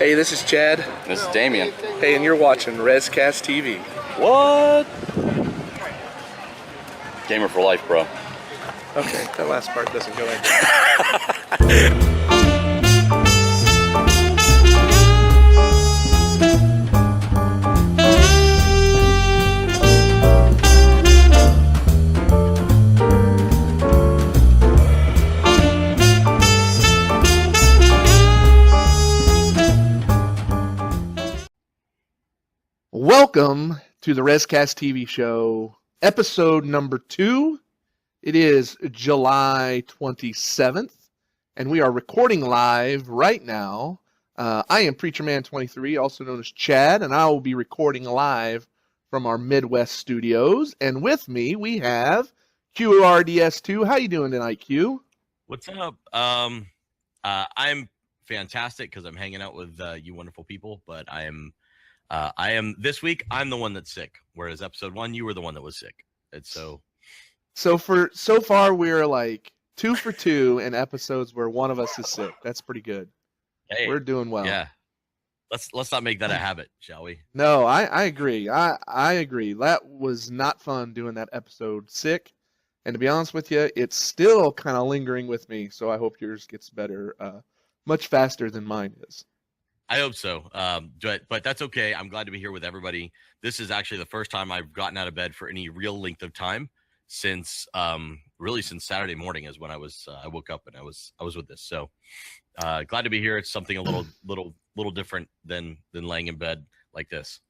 Hey, this is Chad. This is Damien. Hey, and you're watching RezcastTV. What? Gamer for life, bro. Okay, that last part doesn't go in. Welcome to the RezCast TV show, episode number 2. It is July 27th, and we are recording live right now. I am Preacher Man 23, also known as Chad, and I will be recording live from our Midwest studios. And with me, we have QRDS2. How you doing tonight, Q? What's up? I'm fantastic because I'm hanging out with you wonderful people, but I am this week. I'm the one that's sick, whereas episode 1, you were the one that was sick. It's so far we're like 2 for 2 in episodes where one of us is sick. That's pretty good. Hey, we're doing well. Yeah. Let's not make that a habit, shall we? No, I agree. I agree. That was not fun doing that episode sick. And to be honest with you, it's still kind of lingering with me. So I hope yours gets better much faster than mine is. I hope so. But that's okay. I'm glad to be here with everybody. This is actually the first time I've gotten out of bed for any real length of time since since Saturday morning is when I woke up and I was with this. So glad to be here. It's something a little different than laying in bed like this.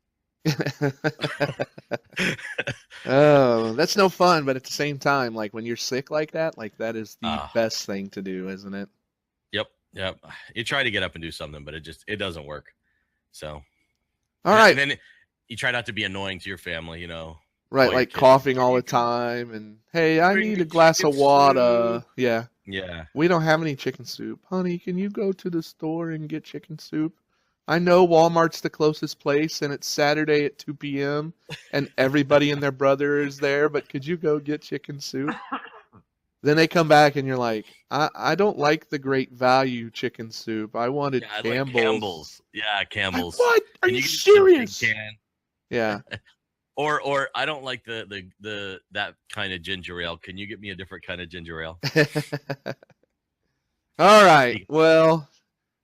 Oh, that's no fun. But at the same time, like when you're sick like that is the best thing to do, isn't it? Yep. You try to get up and do something, but it doesn't work. So, all right. And then you try not to be annoying to your family, Right, like coughing all the time, and hey, I need a glass of water. Yeah. We don't have any chicken soup, honey. Can you go to the store and get chicken soup? I know Walmart's the closest place, and it's Saturday at 2 p.m. and everybody and their brother is there. But could you go get chicken soup? Then they come back and you're like, I don't like the Great Value chicken soup. I wanted Campbell's. Like Campbell's. Yeah, Campbell's. What? Are you serious? Yeah. Or I don't like that kind of ginger ale. Can you get me a different kind of ginger ale? All right. Well,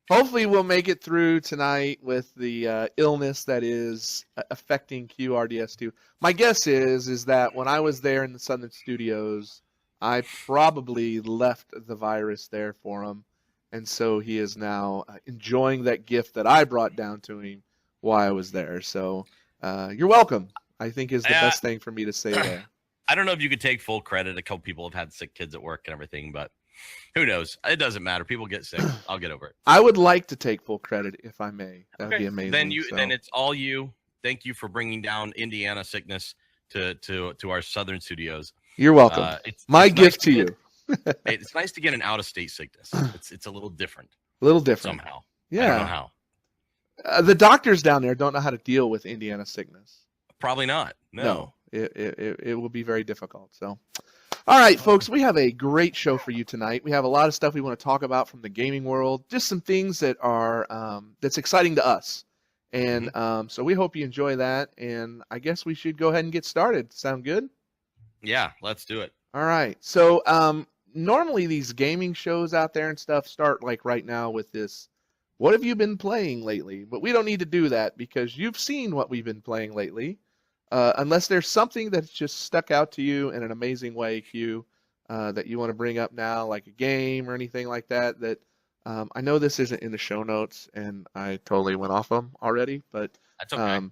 hopefully we'll make it through tonight with the illness that is affecting QRDS2. My guess is that when I was there in the Southern Studios, I probably left the virus there for him, and so he is now enjoying that gift that I brought down to him while I was there. So you're welcome, I think is the best thing for me to say there. I don't know if you could take full credit. A couple people have had sick kids at work and everything, but who knows? It doesn't matter. People get sick. I'll get over it. I would like to take full credit if I may. That would be amazing. Then it's all you. Thank you for bringing down Indiana sickness to our Southern studios. You're welcome. It's my gift to you. It's nice to get an out-of-state sickness. It's a little different. Somehow. Yeah. I don't know how. The doctors down there don't know how to deal with Indiana sickness. Probably not. No. It will be very difficult. So, all right, folks, we have a great show for you tonight. We have a lot of stuff we want to talk about from the gaming world. Just some things that are that's exciting to us. And so we hope you enjoy that. And I guess we should go ahead and get started. Sound good? Yeah, let's do it. All right. So normally these gaming shows out there and stuff start like right now with this, what have you been playing lately? But we don't need to do that because you've seen what we've been playing lately. Unless there's something that's just stuck out to you in an amazing way, Q, that you want to bring up now, like a game or anything like that, that I know this isn't in the show notes and I totally went off them already, but that's okay.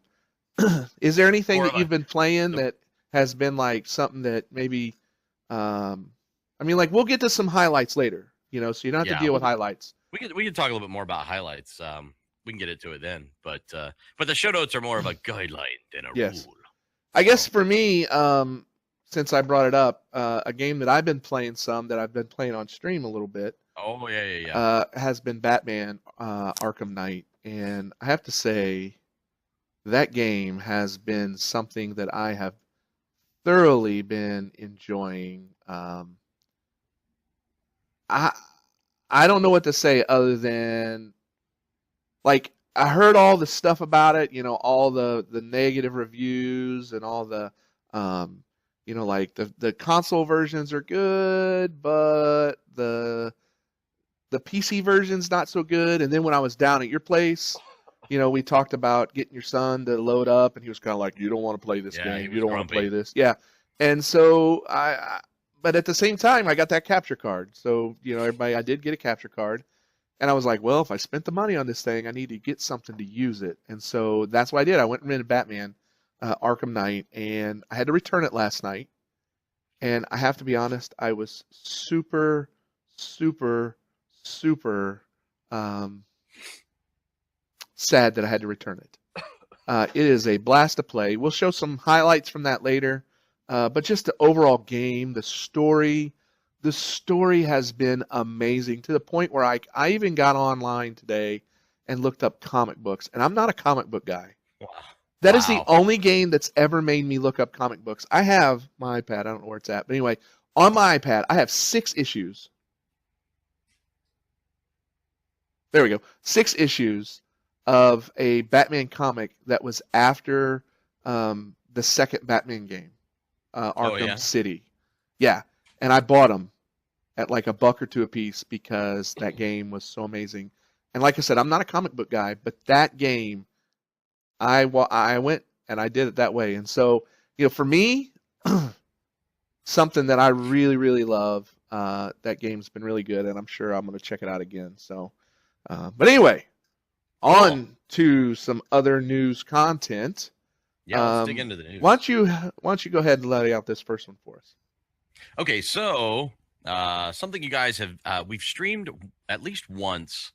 Is there anything that you've been playing that has been like something that maybe, like we'll get to some highlights later, so you don't have to deal with highlights. We can talk a little bit more about highlights. We can get into it then, but the show notes are more of a guideline than a rule. I guess for me, since I brought it up, a game that I've been playing that I've been playing on stream a little bit. Oh yeah. Has been Batman Arkham Knight, and I have to say, that game has been something that I have thoroughly been enjoying. I don't know what to say other than, like, I heard all the stuff about it, you know, all the negative reviews and all the, you know, like the console versions are good, but the PC version's not so good. And then when I was down at your place, you know, we talked about getting your son to load up, and he was kind of like, "You don't want to play this game. You don't want to play this." Yeah. And so but at the same time, I got that capture card. So, you know, everybody, I did get a capture card. And I was like, well, if I spent the money on this thing, I need to get something to use it. And so that's what I did. I went and rented Batman Arkham Knight, and I had to return it last night. And I have to be honest, I was super, super, super sad that I had to return it. It is a blast to play. We'll show some highlights from that later. But just the overall game, the story has been amazing, to the point where I even got online today and looked up comic books. And I'm not a comic book guy. Wow. That is the only game that's ever made me look up comic books. I have my iPad. I don't know where it's at. But anyway, on my iPad, I have 6 issues. There we go. 6 issues of a Batman comic that was after the second Batman game, Arkham City. Yeah. And I bought them at like $1 or $2 a piece because that game was so amazing. And like I said, I'm not a comic book guy, but that game, I went and I did it that way. And so, you know, for me, something that I really, really love, that game's been really good, and I'm sure I'm going to check it out again. So, but anyway, on to some other news content. Yeah, let's dig into the news. Why don't you go ahead and lay out this first one for us? Okay, so something you guys have we've streamed at least once,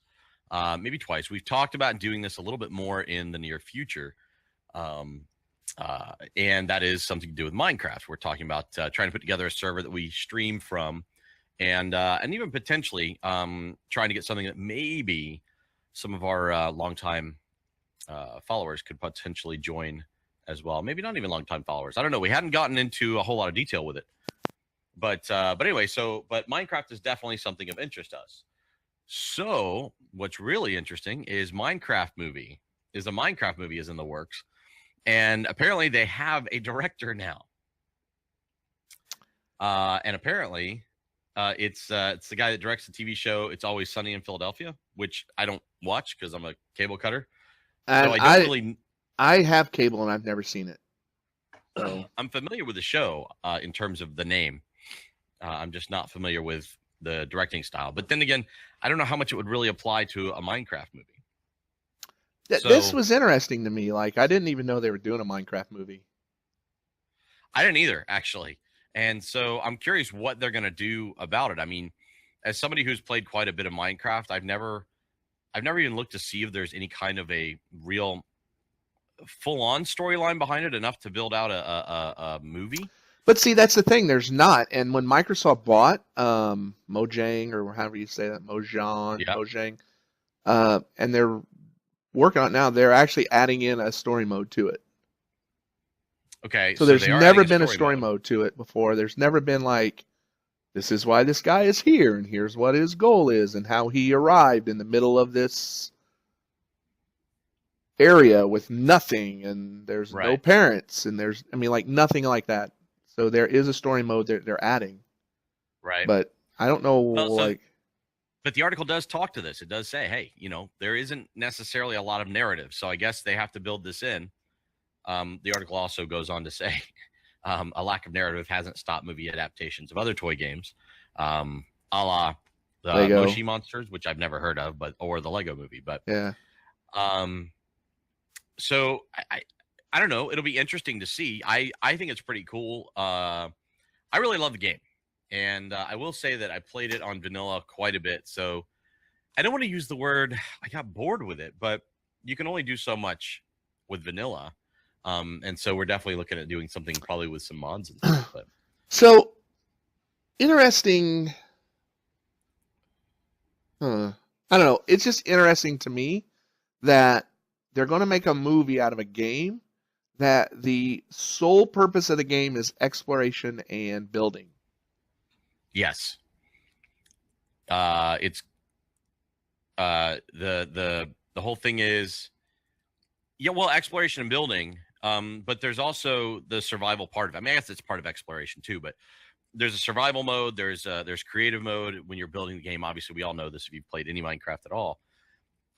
maybe twice. We've talked about doing this a little bit more in the near future, and that is something to do with Minecraft. We're talking about trying to put together a server that we stream from, and even potentially trying to get something that maybe some of our longtime followers could potentially join as well. Maybe not even longtime followers. I don't know. We hadn't gotten into a whole lot of detail with it. But anyway, but Minecraft is definitely something of interest to us. So what's really interesting is a Minecraft movie is in the works, and apparently they have a director now. And apparently it's the guy that directs the TV show It's Always Sunny in Philadelphia, which I don't watch because I'm a cable cutter. And so I have cable and I've never seen it. So I'm familiar with the show in terms of the name. I'm just not familiar with the directing style. But then again, I don't know how much it would really apply to a Minecraft movie. This was interesting to me. Like, I didn't even know they were doing a Minecraft movie. I didn't either, actually. And so I'm curious what they're going to do about it. I mean, as somebody who's played quite a bit of Minecraft, I've never even looked to see if there's any kind of a real full-on storyline behind it enough to build out a movie. But see, that's the thing. There's not. And when Microsoft bought Mojang, or however you say that, Mojang, and they're working on it now, they're actually adding in a story mode to it. Okay. So there's never been a story mode to it before. There's never been like, this is why this guy is here, and here's what his goal is, and how he arrived in the middle of this area with nothing, and there's no parents, and there's, I mean, like nothing like that. So there is a story mode they're adding. Right. But I don't know, But the article does talk to this. It does say, hey, you know, there isn't necessarily a lot of narrative, so I guess they have to build this in. The article also goes on to say a lack of narrative hasn't stopped movie adaptations of other toy games, a la the Lego. Moshi Monsters, which I've never heard of, or the Lego movie. But yeah. So I don't know. It'll be interesting to see. I think it's pretty cool. I really love the game. And I will say that I played it on vanilla quite a bit. So I don't want to use the word I got bored with it, but you can only do so much with vanilla. And so we're definitely looking at doing something probably with some mods and stuff. But. So interesting. I don't know. It's just interesting to me that they're going to make a movie out of a game that the sole purpose of the game is exploration and building. Yes. It's the The whole thing is, yeah, well, exploration and building. But there's also the survival part of it. I mean, I guess it's part of exploration too, but there's a survival mode. There's creative mode when you're building the game. Obviously, we all know this if you've played any Minecraft at all.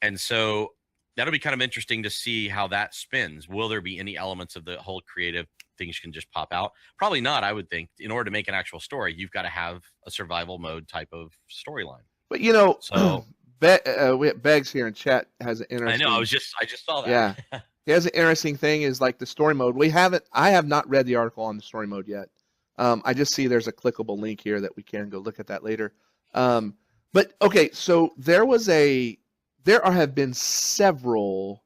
And so that'll be kind of interesting to see how that spins. Will there be any elements of the whole creative things can just pop out? Probably not, I would think. In order to make an actual story, you've got to have a survival mode type of storyline. But you know, So Beggs here in chat has an I interesting. know. I just saw that. Yeah. He has an interesting thing is like the story mode. I have not read the article on the story mode yet. I just see there's a clickable link here that we can go look at that later. But okay, so there have been several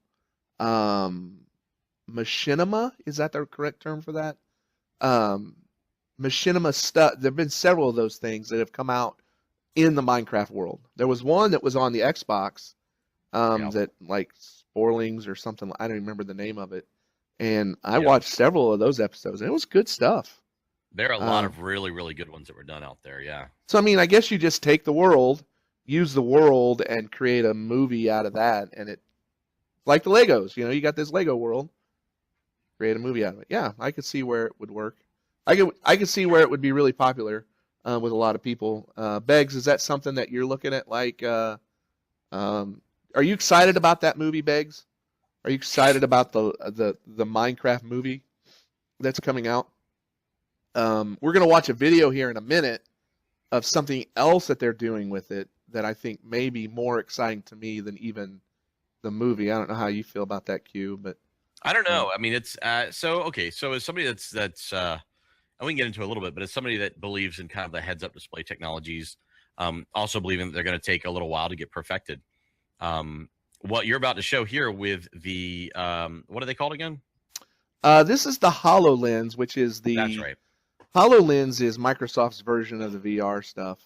machinima. Is that the correct term for that? Machinima stuff. There have been several of those things that have come out in the Minecraft world. There was one that was on the Xbox that like Sporlings or something. I don't remember the name of it. And I watched several of those episodes, and it was good stuff. There are a lot of really, really good ones that were done out there, yeah. So, I mean, I guess you just take the world, use the world, and create a movie out of that. And it's like the Legos. You know, you got this Lego world, create a movie out of it. Yeah, I could see where it would work. I could see where it would be really popular with a lot of people. Beggs, is that something that you're looking at? Like, are you excited about that movie, Beggs? Are you excited about the Minecraft movie that's coming out? We're going to watch a video here in a minute of something else that they're doing with it that I think may be more exciting to me than even the movie. I don't know how you feel about that, Q, but I don't know. I mean, it's so okay. So as somebody that's and we can get into it a little bit, but as somebody that believes in kind of the heads-up display technologies, also believing that they're going to take a little while to get perfected. What you're about to show here with the what are they called again? This is the HoloLens, which is the That's right. HoloLens is Microsoft's version of the VR stuff.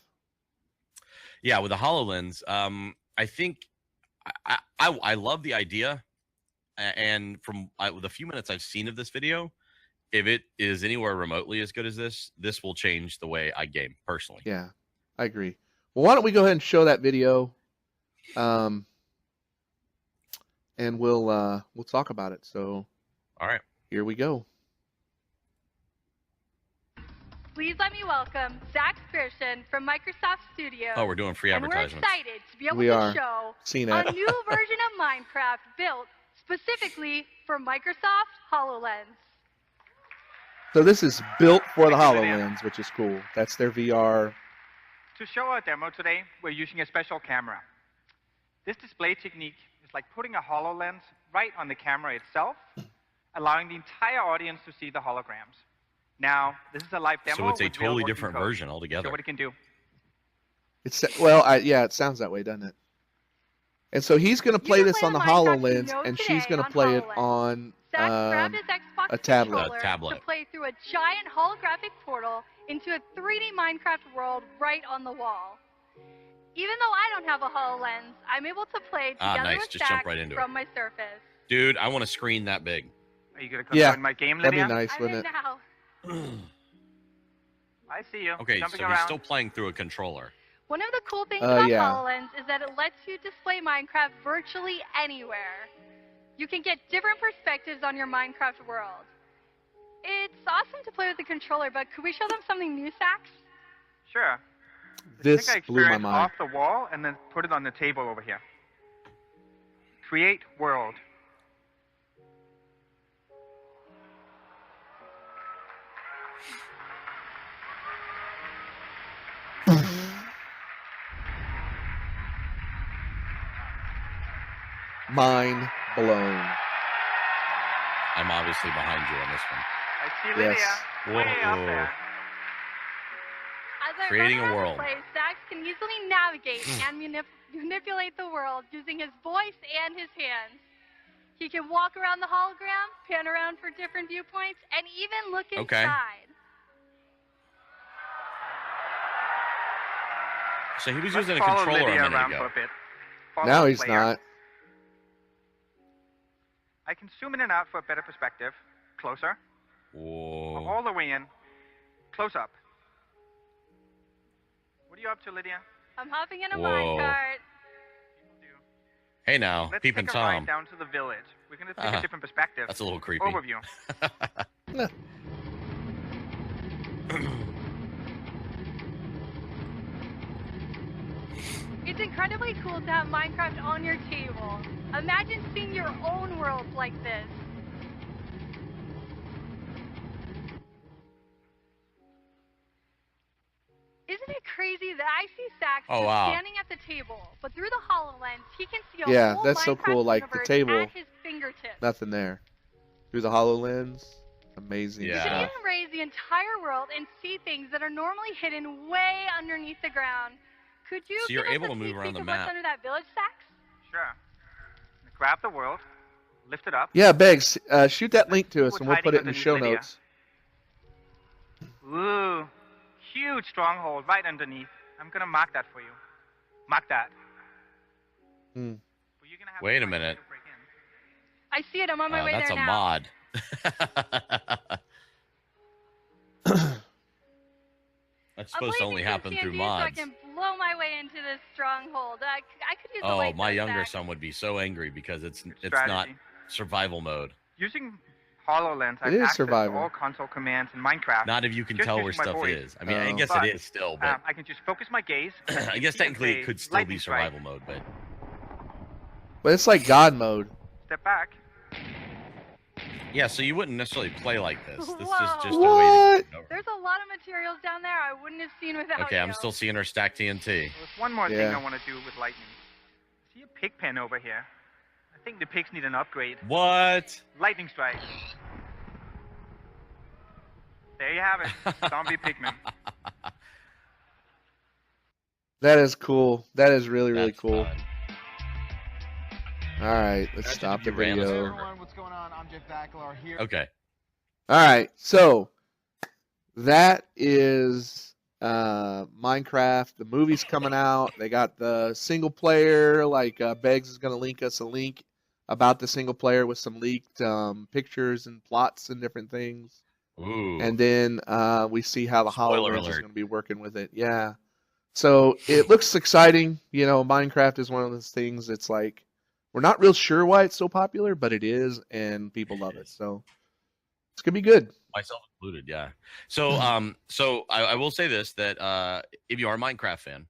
Yeah, with the HoloLens, I think I love the idea, and from the few minutes I've seen of this video, if it is anywhere remotely as good as this will change the way I game personally. Yeah, I agree. Well, why don't we go ahead and show that video, and we'll talk about it. So, all right, here we go. Please let me welcome Zach Pearson from Microsoft Studios. Oh, we're doing free advertisements. And we're excited to be able to show a new version of Minecraft built specifically for Microsoft HoloLens. So this is built for the HoloLens, which is cool. That's their VR. To show our demo today, we're using a special camera. This display technique is like putting a HoloLens right on the camera itself, allowing the entire audience to see the holograms. Now, this is a live demo. So it's a totally different version altogether. Show what it can do. It's yeah, it sounds that way, doesn't it? And so he's going to play this on the HoloLens, and she's going to play it on a tablet. To play through a giant holographic portal into a 3D Minecraft world right on the wall. Even though I don't have a HoloLens, I'm able to play together with Just jump right Zach into from my Surface. Dude, I want a screen that big. Are you going to come join my game, Lydia? That'd be nice, wouldn't it? Now. I see you. Okay, jumping so around. he's still playing through a controller. One of the cool things about HoloLens is that it lets you display Minecraft virtually anywhere. You can get different perspectives on your Minecraft world. It's awesome to play with the controller, but could we show them something new, Sax? Sure. This I think I blew my experienced mind. off the wall and then put it on the table over here. Create world. Mind blown. I'm obviously behind you on this one. I see Lydia. Yes. Way up there. As I Creating run a around world. the place, Sax can easily navigate and manipulate the world using his voice and his hands. He can walk around the hologram, pan around for different viewpoints, and even look inside. So he was Let's using a follow controller Lydia a minute around ago. for a bit. Follow Now the he's player. not. I can zoom in and out for a better perspective. Closer. Whoa. All the way in. Close up. What are you up to, Lydia? I'm hopping in a Whoa. minecart. Hey now, Let's peeping take a ride Tom. down to the village. We're going to take a different perspective. That's a little creepy. Overview. It's incredibly cool to have Minecraft on your table. Imagine seeing your own world like this. Isn't it crazy that I see Sax Oh, just wow. standing at the table, but through the HoloLens, he can see a Yeah, whole that's so Minecraft cool, like, the universe table. at his fingertips. Nothing there. Through the HoloLens, amazing Yeah. You can stuff. even raise the entire world and see things that are normally hidden way underneath the ground. Could you So you're give us able a to move sneak around peek the of what's map. under that village, Sax? Sure. Grab the world, lift it up. Yeah, Beggs, shoot that link to us What's and we'll put hiding it in the underneath show Lydia? notes. Ooh, huge stronghold right underneath. I'm going to mark that for you. Mark that. Hmm. Well, you're gonna have Wait to a find minute. to break in. I see it. I'm on my way That's there a now. mod. That's I'm supposed to placing only some happen through TNT mods. So I can blow my way into this stronghold. I could use a Oh, light my though, younger Sax. son would be so angry because it's not Strategy. survival mode. Using HoloLens, I It have is access survival. to all console commands in Minecraft. Not if you can Just tell where using my stuff voice. is. I mean, I Oh. guess But, it is still, but I can just focus my gaze. I guess see and technically say, it could still be lightning strike. survival mode. But But it's like God mode. Step back. yeah, so you wouldn't necessarily play like this. This is Whoa. just a way to get over. There's a lot of materials down there I wouldn't have seen without Okay, you. I'm still seeing her stack TNT. There's one more thing Yeah. I want to do with lightning. See a pig pen over here? I think the pigs need an upgrade. What? Lightning strike. There you have it. Zombie pigmen. That is cool. That is really, really That's cool. fun. All right, let's Imagine stop if the you ran this video. over. everyone, what's going on? I'm Jeff Bacalar here. Okay. All right, so that is Minecraft. The movie's coming out. They got the single player. Like Beggs is going to link us a link about the single player with some leaked pictures and plots and different things. Ooh. And then we see how the Spoiler HoloLens is alert. going to be working with it. Yeah. So it looks exciting. You know, Minecraft is one of those things. It's like we're not real sure why it's so popular, but it is, and people love it. So it's gonna be good. Myself included, yeah. So, so I will say this: that if you are a Minecraft fan,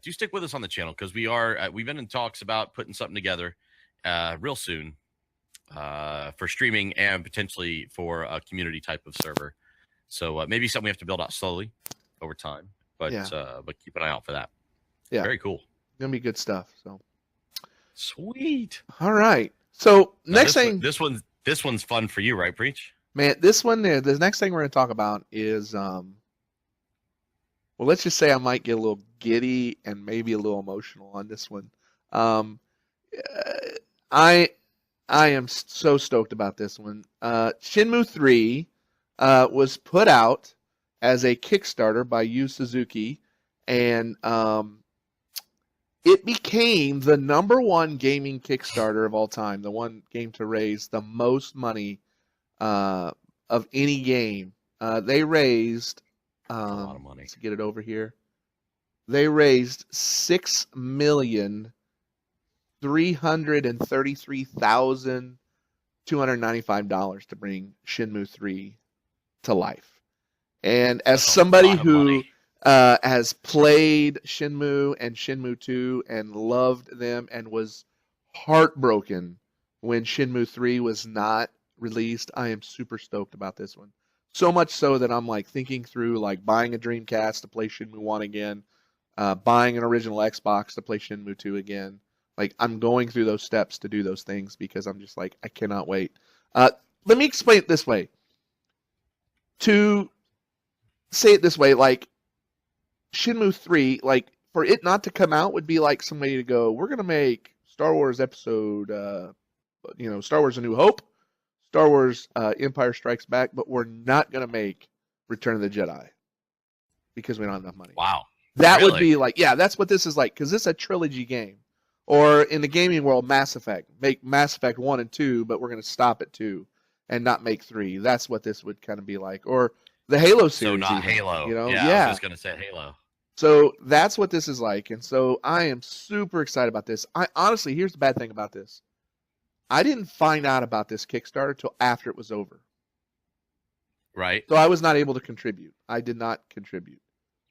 do stick with us on the channel because we've been in talks about putting something together real soon for streaming and potentially for a community type of server. So maybe something we have to build out slowly over time, but keep an eye out for that. Yeah. Very cool. Gonna be good stuff. So Sweet. all right. So Now, next thing, this one's fun for you, right, Preach? man, this one, the next thing we're gonna talk about is well, let's just say I might get a little giddy and maybe a little emotional on this one. I am so stoked about this one. Shenmue 3 was put out as a Kickstarter by Yu Suzuki, and it became the #1 gaming Kickstarter of all time, the one game to raise the most money of any game. They raised, a lot of money. let's get it over here. They raised $6,333,295 to bring Shenmue 3 to life. And as That's a somebody lot of who money. has played Shenmue and Shenmue 2 and loved them and was heartbroken when Shenmue 3 was not released, I am super stoked about this one. So much so that I'm like thinking through like buying a Dreamcast to play Shenmue 1 again, buying an original Xbox to play Shenmue 2 again. Like I'm going through those steps to do those things because I'm just like, I cannot wait. Let me explain it this way. To say it this way, like Shenmue 3, like for it not to come out would be like somebody to go, we're going to make Star Wars episode, Star Wars A New Hope, Star Wars Empire Strikes Back, but we're not going to make Return of the Jedi because we don't have enough money. Wow. That would Really? be like, yeah, that's what this is like because this is a trilogy game. Or in the gaming world, Mass Effect. Make Mass Effect 1 and 2, but we're going to stop at 2 and not make 3. That's what this would kind of be like. Or the Halo series. So not even, Halo. You know? Yeah, I was just gonna say Halo. So that's what this is like, and so I am super excited about this. I honestly, here's the bad thing about this. I didn't find out about this Kickstarter till after it was over. Right. So I was not able to contribute. I did not contribute.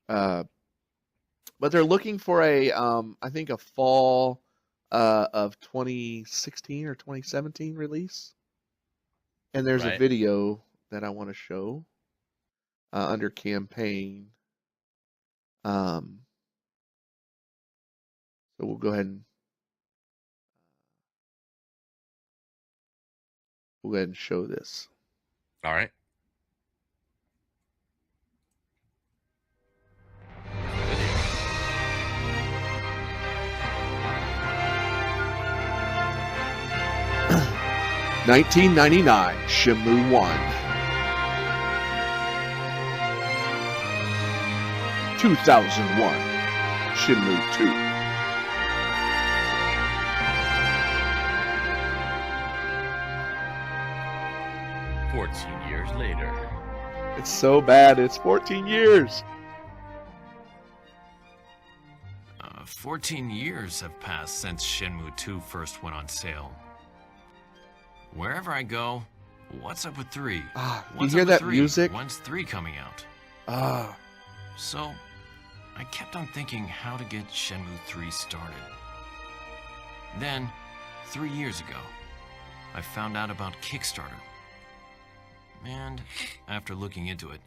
But they're looking for a, I think a fall of 2016 or 2017 release. And there's a Right. video that I want to show under campaign. So we'll go ahead and show this. All right. $19.99 Shenmue 1. 2001 Shenmue 2. Years later. It's so bad. It's 14 years. 14 years have passed since Shenmue 2 first went on sale. Wherever I go, what's up with 3? You What's hear up with that 3? music? When's 3 coming out? So, I kept on thinking how to get Shenmue 3 started. Then, 3 years ago, I found out about Kickstarter. And after looking into it,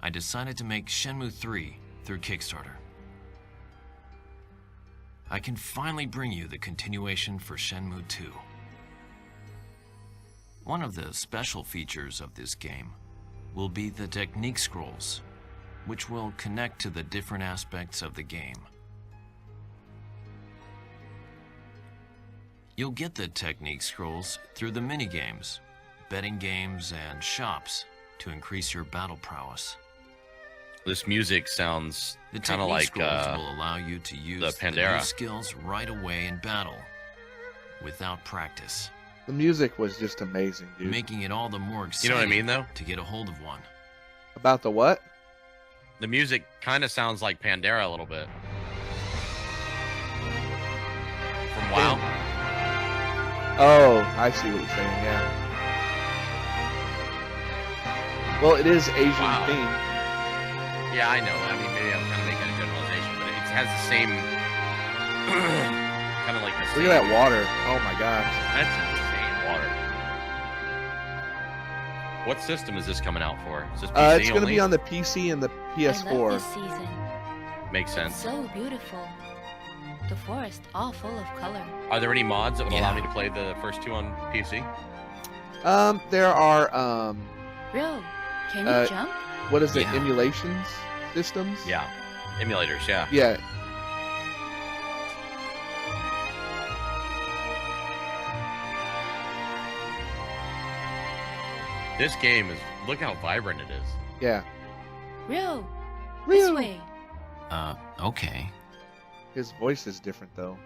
I decided to make Shenmue 3 through Kickstarter. I can finally bring you the continuation for Shenmue 2. One of the special features of this game will be the technique scrolls, which will connect to the different aspects of the game. You'll get the technique scrolls through the minigames, betting games, and shops to increase your battle prowess. This music sounds The kind of technique like scrolls will allow you to use the Pandera. new skills right away in battle, without practice, The music was just amazing, dude. making it all the more exciting You know what I mean, though? to get a hold of one. About the what? The music kind of sounds like Pandera a little bit. From WoW. Oh, I see what you're saying, yeah. Well, it is Asian Wow. themed. Yeah, I know. I mean, maybe I'm kind of making a generalization, but it has the same kind of like the Look same. at that water. Oh my gosh. That's insane water. What system is this coming out for? Is this PC It's going to only? be on the PC and the I love PS4. this season. Makes It's sense. so beautiful. The forest all full of color. Are there any mods that would allow Yeah. me to play the first two on PC? There are Real, can you Uh, jump? what is it? Yeah. Emulations systems? Yeah. Emulators, yeah. Yeah. This game is, look how vibrant it is. Yeah. Real, this Real. way. Okay. His voice is different though.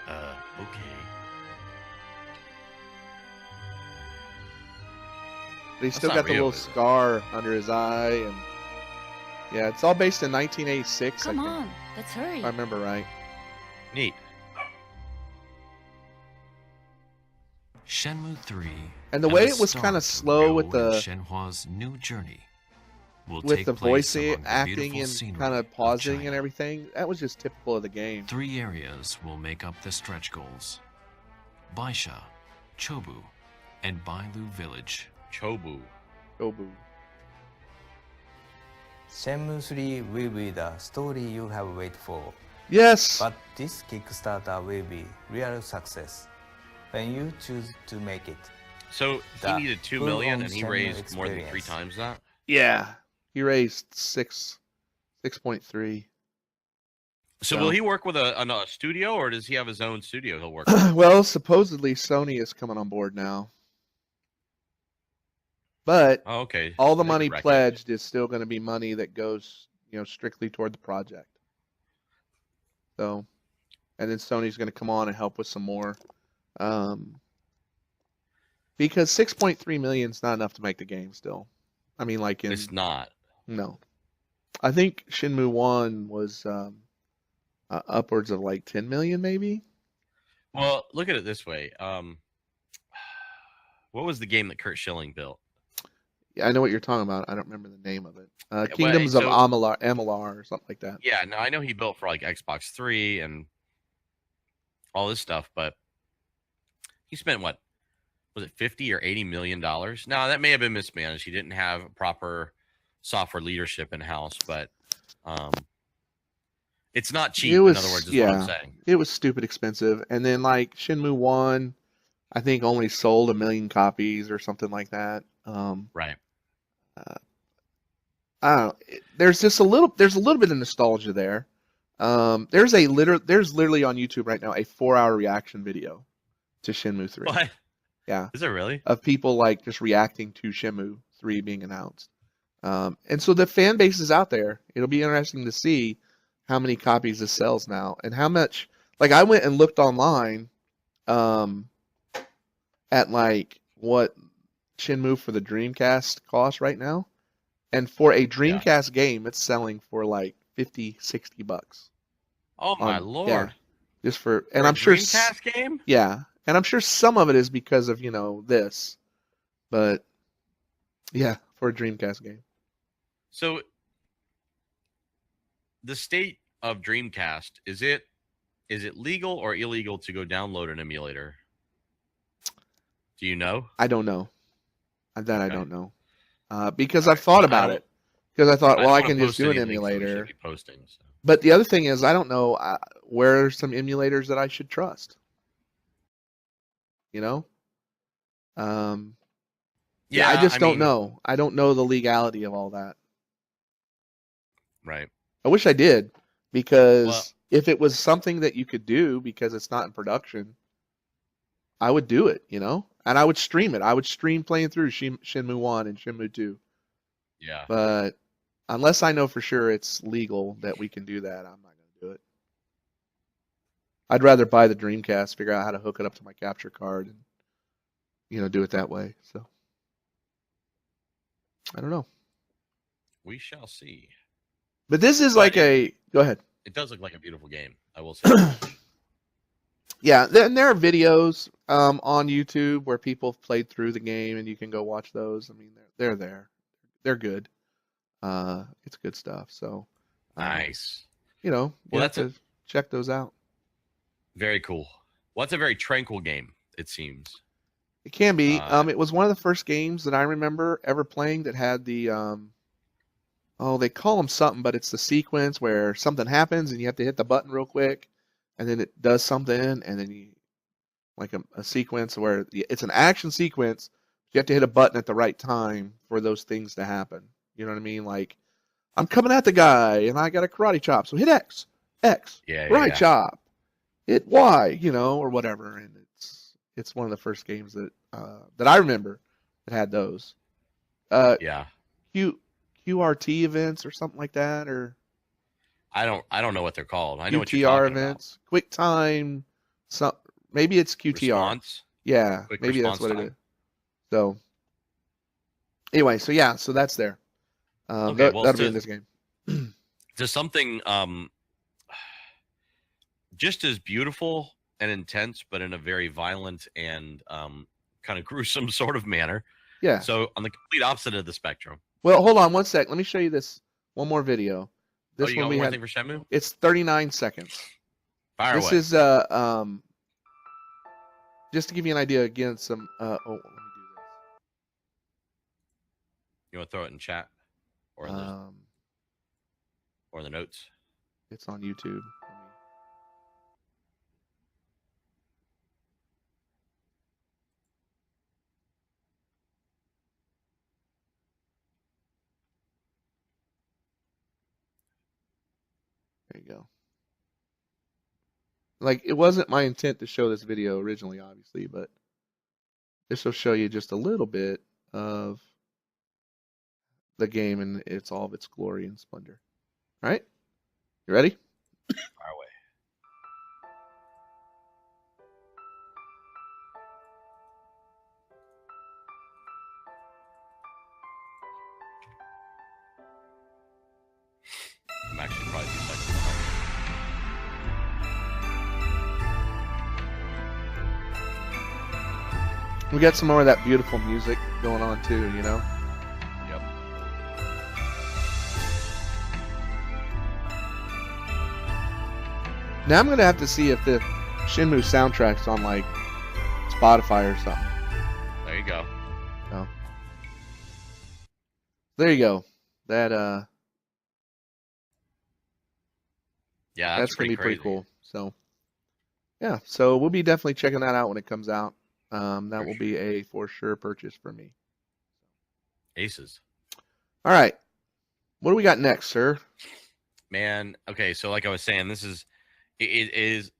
Okay. But he's That's still not got the Rio, little is it? scar under his eye, and yeah, it's all based in 1986. Come I think, on, let's hurry. if I remember right. Neat. Shenmue 3. And the and way the it was start kind of of slow with Ryo and the Shenhua's new journey will with take the place voice among the acting beautiful and scenery kind of pausing China. and everything, that was just typical of the game. 3 areas will make up the stretch goals: Baisha, Chobu, and Bailu Village. Chobu. Oh boo. Shenmue 3 will be the story you have waited for, Yes. but this Kickstarter will be real success when you choose to make it. So he The needed 2 full-on million and he Shenmue raised more than 3 experience. times that? Yeah. He raised 6.3. So So- will he work with a studio, or does he have his own studio he'll work with? Well, supposedly Sony is coming on board now. But Oh, okay. all the They money direct it. pledged is still going to be money that goes, strictly toward the project. So, and then Sony's going to come on and help with some more. Because 6.3 million is not enough to make the game still. I mean, like It's not. no. I think Shenmue 1 was upwards of like 10 million, maybe. Well, look at it this way. What was the game that Kurt Schilling built? Yeah, I know what you're talking about. I don't remember the name of it. Well, Kingdoms of so Amalur or something like that. yeah, no, I know he built for like Xbox 3 and all this stuff, but he spent what was it 50 or 80 million dollars? Now that may have been mismanaged. He didn't have proper software leadership in house, but it's not cheap. It was, in other words, is yeah, what I'm saying. it was stupid expensive. And then like Shenmue 1, I think only sold 1 million copies or something like that. Right. I don't know. There's a little bit of nostalgia there. There's literally on YouTube right now a 4-hour reaction video to Shenmue 3. What? Yeah. Is it really? Of people like just reacting to Shenmue 3 being announced. And so the fan base is out there. It'll be interesting to see how many copies this sells now and how much. Like I went and looked online at like what Shenmue for the Dreamcast costs right now. And for a Dreamcast game, it's selling for like $50-$60. Oh my lord! Yeah, just for and a I'm sure Dreamcast game. Yeah, and I'm sure some of it is because of this, but yeah, for a Dreamcast game. So the state of Dreamcast, is it legal or illegal to go download an emulator? Do you know? I don't know. That I don't know. Because I've thought about it. Because I thought, well, I can just do an emulator. Posting, so. But the other thing is, I don't know where are some emulators that I should trust. Yeah, I just don't know. I don't know the legality of all that. Right. I wish I did, because if it was something that you could do because it's not in production, I would do it, and I would stream it. I would stream playing through Shenmue 1 and Shenmue 2. Yeah. But unless I know for sure it's legal that we can do that, I'm not going to do it. I'd rather buy the Dreamcast, figure out how to hook it up to my capture card, and do it that way. So I don't know. We shall see. But this is like go ahead. It does look like a beautiful game, I will say. Yeah, and there are videos on YouTube where people have played through the game, and you can go watch those. I mean, they're there. They're good. It's good stuff. So nice. Well, have to check those out. Very cool. Well, it's a very tranquil game, it seems. It can be. It was one of the first games that I remember ever playing that had the they call them something, but it's the sequence where something happens and you have to hit the button real quick, and then it does something, and then you like a sequence where it's an action sequence. You have to hit a button at the right time for those things to happen. You know what I mean? Like, I'm coming at the guy and I got a karate chop, so hit X, karate chop, hit Y, or whatever. And it's one of the first games that I remember that had those. QRT events or something like that, or I don't know what they're called. I know what you're QTR talking events, about. Quick time, maybe it's QTR. Response? Yeah, Quick maybe that's what time. it is. So anyway, so that's there. Okay, that'll be in this game. To something just as beautiful and intense, but in a very violent and kind of gruesome sort of manner. Yeah. So on the complete opposite of the spectrum. Well, hold on one sec. Let me show you this one more video. This you one got we one more had. thing for Shenmue? It's 39 seconds. Fire this away. Is just to give you an idea again. Some let me do this. You want to throw it in chat or in the notes? It's on YouTube. There you go. Like, it wasn't my intent to show this video originally, obviously, but this will show you just a little bit of the game and it's all of its glory and splendor. All right? You ready? Fire away. We got some more of that beautiful music going on too, you know? Yep. Now I'm going to have to see if the Shenmue soundtrack's on, like, Spotify or something. There you go. Oh. There you go. That, Yeah, that's going to be crazy. pretty cool. So, yeah. So we'll be definitely checking that out when it comes out. That will be a for sure purchase for me. Aces. All right. What do we got next, sir? Man, okay, so like I was saying, it is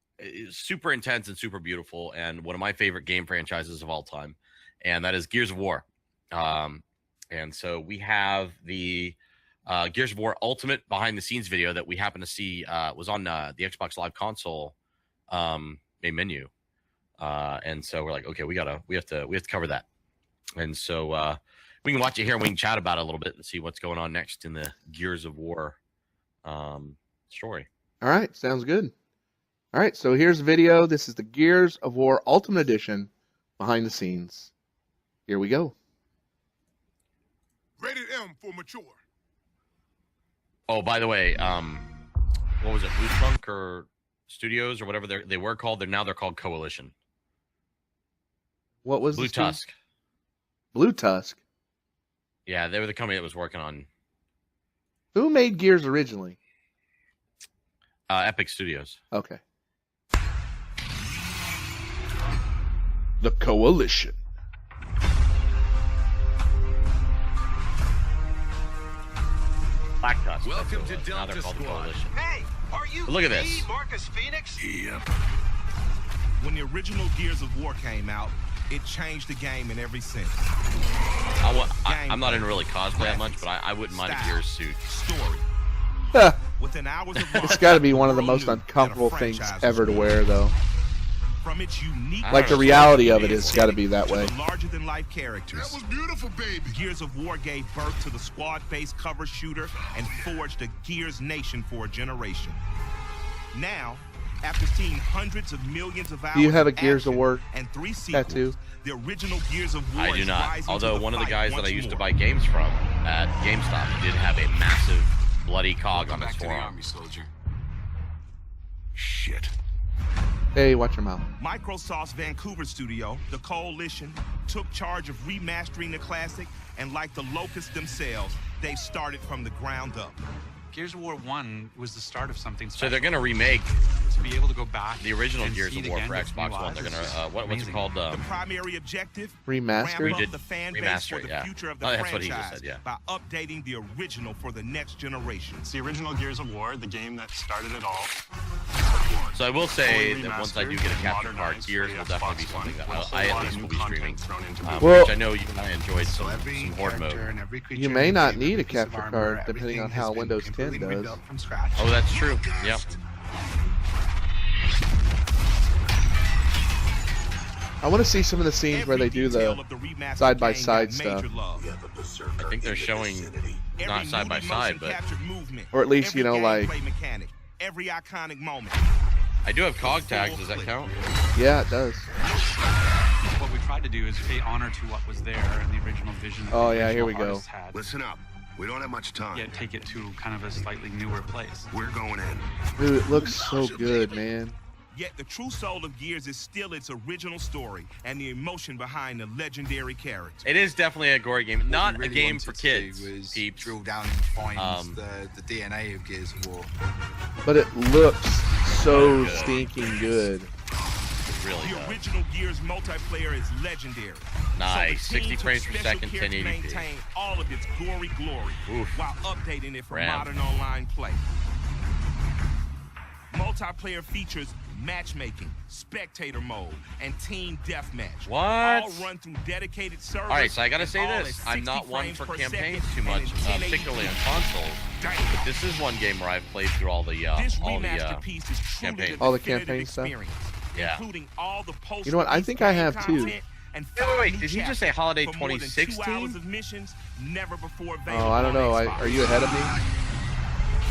super intense and super beautiful, and one of my favorite game franchises of all time, and that is Gears of War. And so we have the Gears of War Ultimate behind the scenes video that we happen to see was on the Xbox Live console main menu. And so we're like, okay, we have to cover that. And so we can watch it here and we can chat about it a little bit and see what's going on next in the Gears of War story. All right, sounds good. All right, so here's the video. This is the Gears of War Ultimate Edition behind the scenes. Here we go. Rated M for mature. Oh, by the way, what was it, Blue Trunk or Studios or whatever they were called? They're called Coalition. What was Blue Tusk? Blue Tusk. Yeah, they were the company that was working on Who made Gears originally? Epic Studios. Okay. The Coalition. Black Tusk. Welcome to Now they're Delta called the Squad. Coalition. Hey, are you But look at this. Marcus Phoenix? Yep. When the original Gears of War came out, it changed the game in every sense. I'm not into really cosplay that much, but I wouldn't mind a Gears suit. Story. Within hours of It's got to be one of the most uncomfortable things ever to wear, though. From its unique Like the reality of it has got to be that way. Larger than life characters. That was beautiful, baby. Gears of War gave birth to the squad-based cover shooter and forged a Gears nation for a generation. Now, after seeing hundreds of millions of hours Do you have a Gears of War and 3 sequels, tattoo? the original Gears of War I do is not. rising Although to the one of the fight guys that I once used to more. buy games from at GameStop did have a massive bloody cog on his Back to the forearm. army, soldier. Shit. Hey, watch your mouth. Microsoft's Vancouver studio, the Coalition, took charge of remastering the classic, and like the Locusts themselves, they started from the ground up. Gears of War 1 was the start of something special. So they're going to remake to be able to go back the original and Gears see of it War again for with Xbox new One. eyes They're going is to what's it amazing. called? The primary objective, Remastered? ramp up Redid- the fan base remaster for it, the yeah. future of the Oh, that's what franchise he just said, yeah. by updating the original for the next generation. It's the original Gears of War, the game that started it all. So I will say Fully that once I do remastered get a and capture card, modernized Gears for will the definitely be Xbox something that One, with I a at lot least of will new be streaming. content thrown into it. Well- Which I know you and I enjoyed some horde mode. You may not need a capture card depending on how Windows 10 does. Oh, that's true. Yep. I want to see some of the scenes where they do the side-by-side stuff. I think they're showing not side by side, but Or at least, you know, like... Every iconic moment. I do have cog tags. Does that count? Yeah, it does. What we tried to do is pay honor to what was there in the original vision. Oh, the yeah, here original we go. artists had, Listen up. We don't have much time. yet take it to kind of a slightly newer place. We're going in. Dude, it looks so good, man. Yet the true soul of Gears is still its original story and the emotion behind the legendary character. It is definitely a gory game, not a game for kids. Was Peeps. drill down and find the DNA of Gears of War. But it looks so Good. stinking good. It really The does. original Gears multiplayer is legendary. Nice. So the 60 team frames took per special second, care to 1080p. maintain all of its gory glory Oof. while updating it for Ram. modern online play. Multiplayer features matchmaking, spectator mode, and team deathmatch. What? All run through dedicated servers. All right, so I gotta and say all this: at I'm not 60 one frames for per campaigns second too and much, in 1080p. particularly on consoles. But this is one game where I've played through all the This remaster piece is truly campaign. All the definitive campaign stuff? experience, Yeah. including all the post. You know what? I think I have too. Wait, did he just say holiday for more than 2 2016? hours of missions never before Oh, I don't know. Are you ahead of me?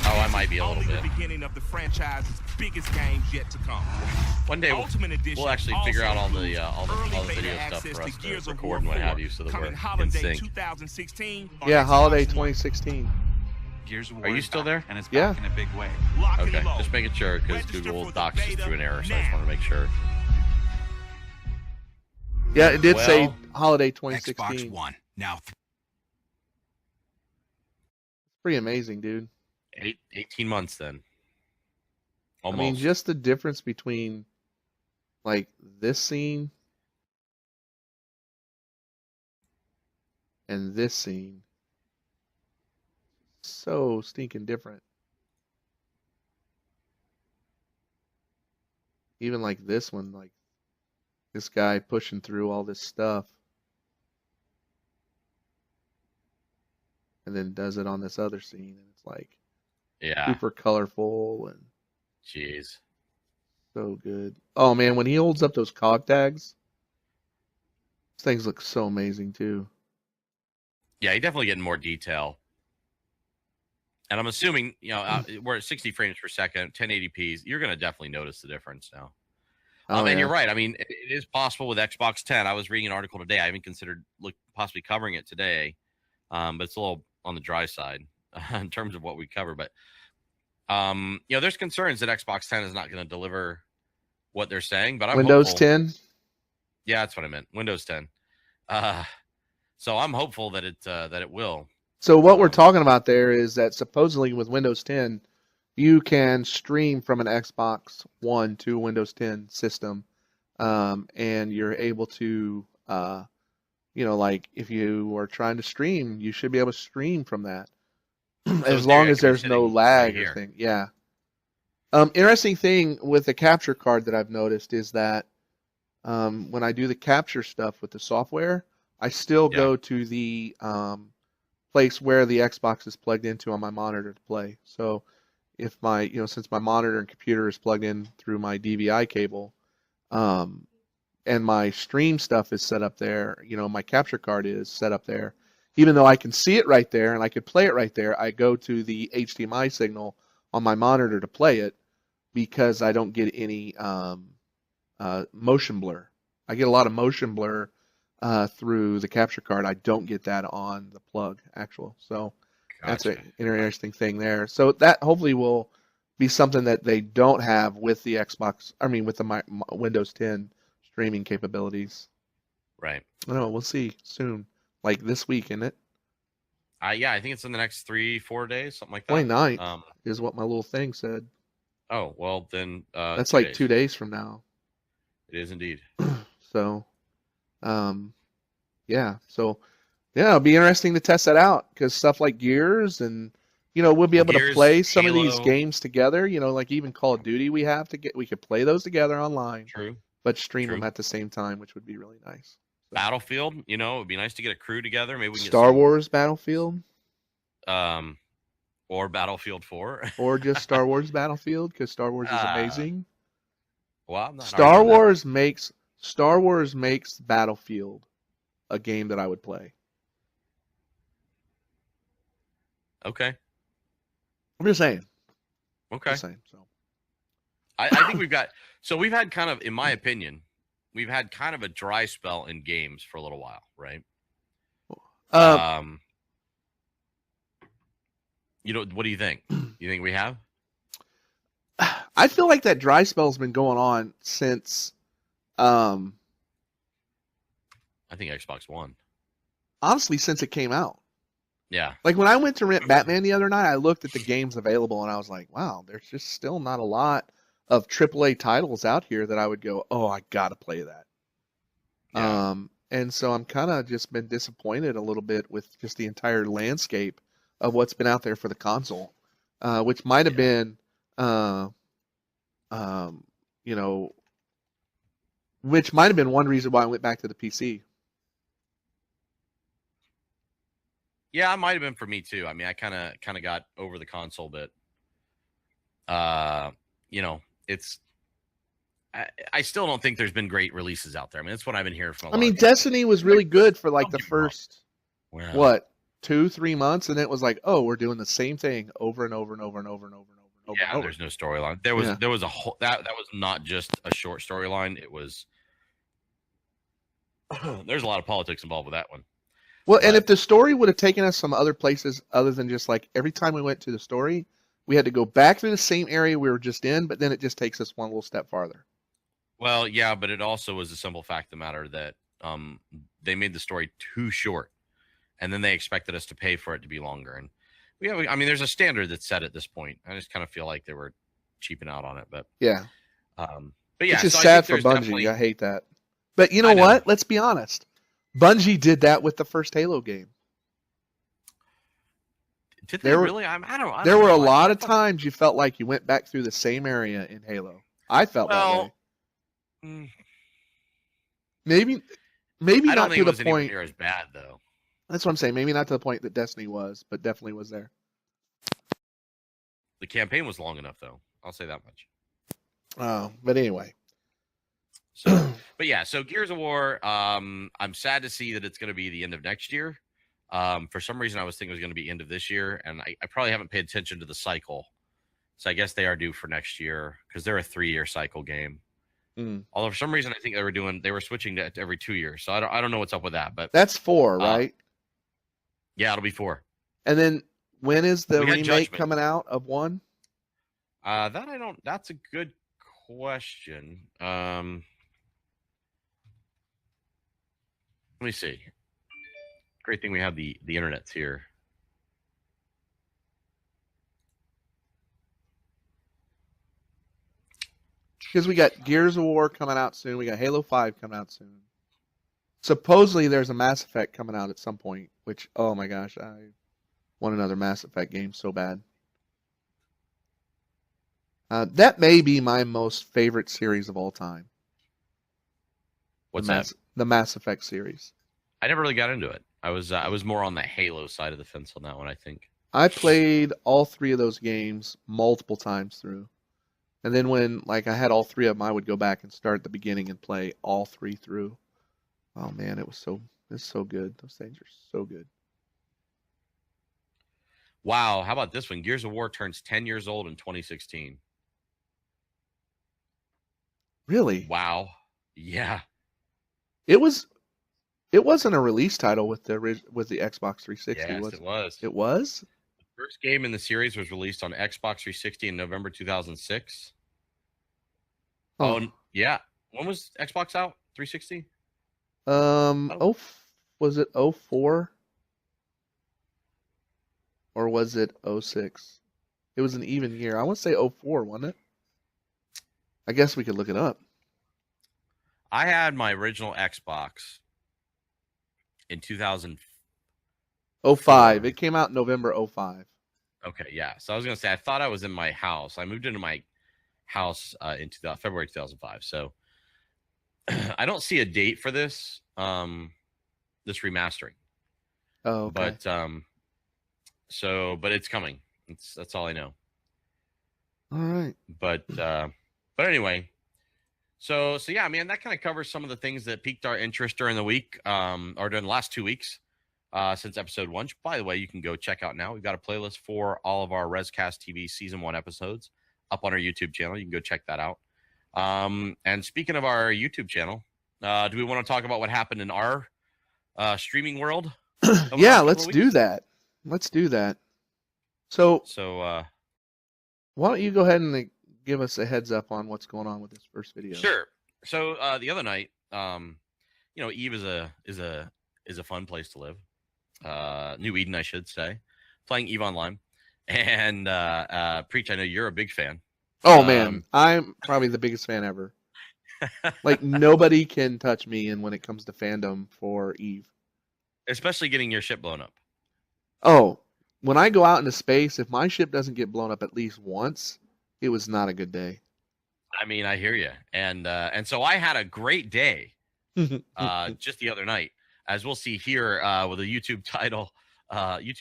Oh, I might be a little Only bit. the beginning of the franchise's biggest games yet to come. One day Ultimate Edition we'll actually figure out all the early video beta stuff access for us to to Gears of record War and what 4, have you, so that we're coming in holiday sync. 2016. on Yeah, Xbox holiday One. 2016. Gears of War Are you is still back, there? And it's Yeah. back in a big way. Lock and Okay, load. just making sure because Register Google for the Docs just beta threw an error, so I now. just want to make sure. Yeah, it did say Well, holiday Xbox 2016. One. Now, Pretty amazing, dude. 18 months then. Almost. I mean, just the difference between like this scene and this scene. So stinking different. Even like this one, like this guy pushing through all this stuff. And then does it on this other scene, and it's like yeah. super colorful and Jeez. so good. Oh man, when he holds up those cog tags, these things look so amazing too. Yeah, you're definitely getting more detail. And I'm assuming, we're at 60 frames per second, 1080p. You're going to definitely notice the difference now. Oh, And yeah. you're right. I mean, it is possible with Xbox 10. I was reading an article today. I haven't considered possibly covering it today, but it's a little on the dry side in terms of what we cover. But there's concerns that Xbox 10 is not going to deliver what they're saying. But I'm Windows hopeful. 10. Yeah, that's what I meant. Windows 10. So I'm hopeful that it will. So what we're talking about there is that supposedly with Windows 10, you can stream from an Xbox One to Windows 10 system, and you're able to, like if you are trying to stream, you should be able to stream from that, as long as there's no lag or thing. Yeah. Interesting thing with the capture card that I've noticed is that when I do the capture stuff with the software, I still go to the place where the Xbox is plugged into on my monitor to play. So if my, since my monitor and computer is plugged in through my DVI cable, and my stream stuff is set up there, my capture card is set up there, even though I can see it right there and I could play it right there, I go to the HDMI signal on my monitor to play it because I don't get any motion blur. I get a lot of motion blur through the capture card. I don't get that on the plug actual. So that's an interesting thing there. So that hopefully will be something that they don't have with the with the Windows 10 streaming capabilities. Right. I don't know. We'll see soon. Like this week, isn't it? Yeah, I think it's in the next 3-4 days, something like that. 29th is what my little thing said. Oh, well then. That's like 2 days from now. It is indeed. So, yeah. So, yeah, it'll be interesting to test that out because stuff like Gears and, we'll be able to play some of these games together. Like even Call of Duty we could play those together online. True. But stream them at the same time, which would be really nice. So. Battlefield, it would be nice to get a crew together. Maybe we can Star Wars Battlefield. Or Battlefield 4. Or just Star Wars Battlefield because Star Wars is amazing. Well, I'm not Star Wars makes Battlefield a game that I would play. Okay. I'm just saying. Okay. Just saying, so. I think we've had kind of, in my opinion, we've had kind of a dry spell in games for a little while, right? What do you think? You think we have? I feel like that dry spell's been going on since I think Xbox One. Honestly, since it came out. Yeah. Like when I went to rent Batman the other night, I looked at the games available and I was like, wow, there's just still not a lot of AAA titles out here that I would go, oh, I gotta play that. Yeah. And so I'm kind of just been disappointed a little bit with just the entire landscape of what's been out there for the console, which might have been, which might have been one reason why I went back to the PC. Yeah, it might have been for me too. I mean, I kind of got over the console bit. It's. I still don't think there's been great releases out there. I mean, that's what I've been hearing from a lot of people. Destiny was really good for like the first, Well, what, 2-3 months, and it was like, oh, we're doing the same thing over and over and over and over and over and over and over. Yeah, and over. there's no storyline. There was a whole that was not just a short storyline. It was there's a lot of politics involved with that one. Well, and if the story would have taken us some other places other than just like every time we went to the story, we had to go back through the same area we were just in, but then it just takes us one little step farther. Well, yeah, but it also was a simple fact of the matter that they made the story too short, and then they expected us to pay for it to be longer. And I mean, there's a standard that's set at this point. I just kind of feel like they were cheaping out on it, but yeah. But yeah, it's just so sad for Bungie. I hate that. But you know what? Let's be honest. Bungie did that with the first Halo game. Did they really? I don't there were know. a lot of times you felt like you went back through the same area in Halo. I felt that way. Maybe I don't not think to it the was anywhere point. near as bad though. That's what I'm saying. Maybe not to the point that Destiny was, but definitely was there. The campaign was long enough though. I'll say that much. Oh, but anyway. So, but yeah, so Gears of War. I'm sad to see that it's going to be the end of next year. For some reason, I was thinking it was going to be end of this year, and I probably haven't paid attention to the cycle. So I guess they are due for next year because they're a 3-year cycle game. Although for some reason, I think they were switching to every 2 years. So I don't know what's up with that, but that's 4, right? Yeah, it'll be 4. And then when is the remake Judgment coming out of 1? That's a good question. Let me see. Great thing we have the internet's here. Because we got Gears of War coming out soon. We got Halo 5 coming out soon. Supposedly there's a Mass Effect coming out at some point, which, oh my gosh, I want another Mass Effect game so bad. That may be my most favorite series of all time. What's that? The Mass Effect series. I never really got into it. I was more on the Halo side of the fence on that one, I think. I played all 3 of those games multiple times through. And then when I had all 3 of them, I would go back and start at the beginning and play all 3 through. Oh man, it's so good. Those things are so good. Wow, how about this one? Gears of War turns 10 years old in 2016. Really? Wow. Yeah. It wasn't a release title with the Xbox 360. Yes, was it was. It was? The first game in the series was released on Xbox 360 in November 2006. Oh yeah. When was Xbox out? 360? Was it 04? Or was it 06? It was an even year. I want to say 04, wasn't it? I guess we could look it up. I had my original Xbox in 2005. It came out in November 05. Okay, yeah. So I was going to say, I thought I was in my house. I moved into my house in February 2005. So I don't see a date for this this remastering. Oh, okay. But it's coming. That's all I know. All right. But anyway, so yeah, man, that kind of covers some of the things that piqued our interest during the week, or during the last 2 weeks, since episode 1. By the way, you can go check out now. We've got a playlist for all of our RezcastTV season 1 episodes up on our YouTube channel. You can go check that out. And speaking of our YouTube channel, do we want to talk about what happened in our streaming world? Yeah, let's do that. Let's do that. So why don't you go ahead and give us a heads up on what's going on with this first video? Sure. So the other night, Eve is a fun place to live. New Eden, I should say. Playing Eve Online. And Preach, I know you're a big fan. Oh man, I'm probably the biggest fan ever. Nobody can touch me in when it comes to fandom for Eve. Especially getting your ship blown up. Oh, when I go out into space, if my ship doesn't get blown up at least once, it was not a good day. I mean, I hear you. And so I had a great day just the other night, as we'll see here with a YouTube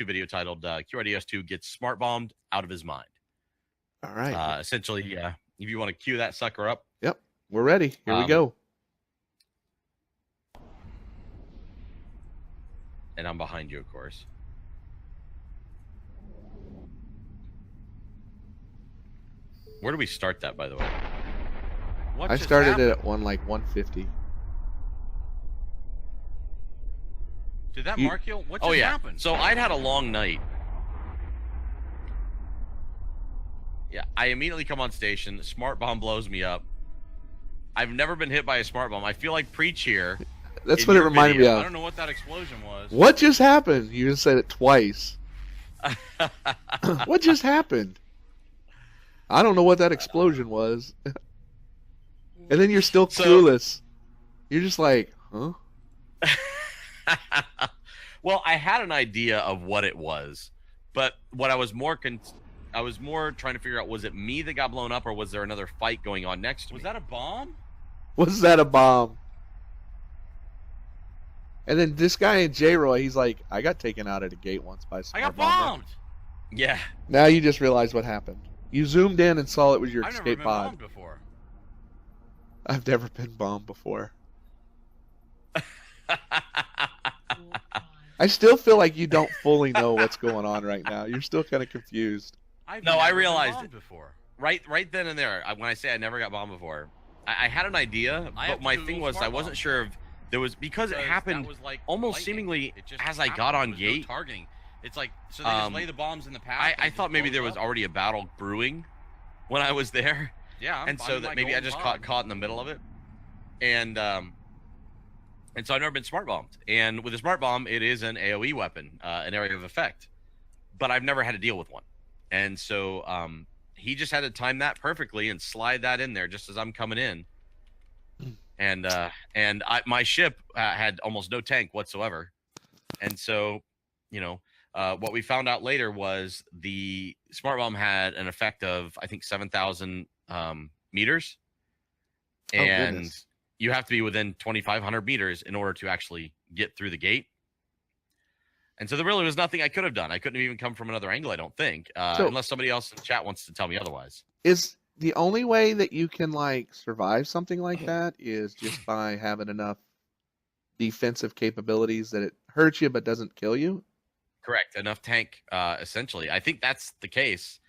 video titled QRDS2 Gets Smart Bombed Out of His Mind. All right. Essentially, if you want to cue that sucker up. Yep, we're ready. Here we go. And I'm behind you, of course. Where do we start that, by the way? What I just started happened? it at 150. Did that You- mark you? What just Oh yeah. happened? So I'd had a long night. Yeah, I immediately come on station. The smart bomb blows me up. I've never been hit by a smart bomb. I feel like Preach here. That's in what it your reminded me video. of. I don't know what that explosion was. What just happened? You just said it twice. What just happened? I don't know what that explosion was. And then you're still clueless. You're just like, huh? Well, I had an idea of what it was, but what I was more I was more trying to figure out, was it me that got blown up, or was there another fight going on next to me? Was that a bomb? Was that a bomb? And then this guy in J-Roy, he's like, I got taken out at a gate once by a I smart got bomber. bombed. Yeah. Now you just realize what happened. You zoomed in and saw it was your I've never escape been pod. bombed before. I've never been bombed before. I still feel like you don't fully know what's going on right now. You're still kind of confused. No, I realized it before. Right then and there. When I say I never got bombed before, I had an idea, I have but my two thing was I smart wasn't bombs. sure if there was, because it Because happened that was like almost lightning. seemingly It just as I happened. got on There was no gate. targeting. It's like, so they just lay the bombs in the path. I and it thought just maybe blows there was up? already a battle brewing when I was there. Yeah, and so that maybe I just got caught in the middle of it, and so I've never been smart bombed. And with a smart bomb, it is an AOE weapon, an area of effect, but I've never had to deal with one. And so he just had to time that perfectly and slide that in there just as I'm coming in. And my ship had almost no tank whatsoever, and so what we found out later was the smart bomb had an effect of, I think, 7,000 meters, and goodness. you have to be within 2,500 meters in order to actually get through the gate. And so there really was nothing I could have done. I couldn't have even come from another angle, I don't think, unless somebody else in the chat wants to tell me otherwise. Is the only way that you can survive something like that is just by having enough defensive capabilities that it hurts you but doesn't kill you? Correct. Enough tank, essentially. I think that's the case.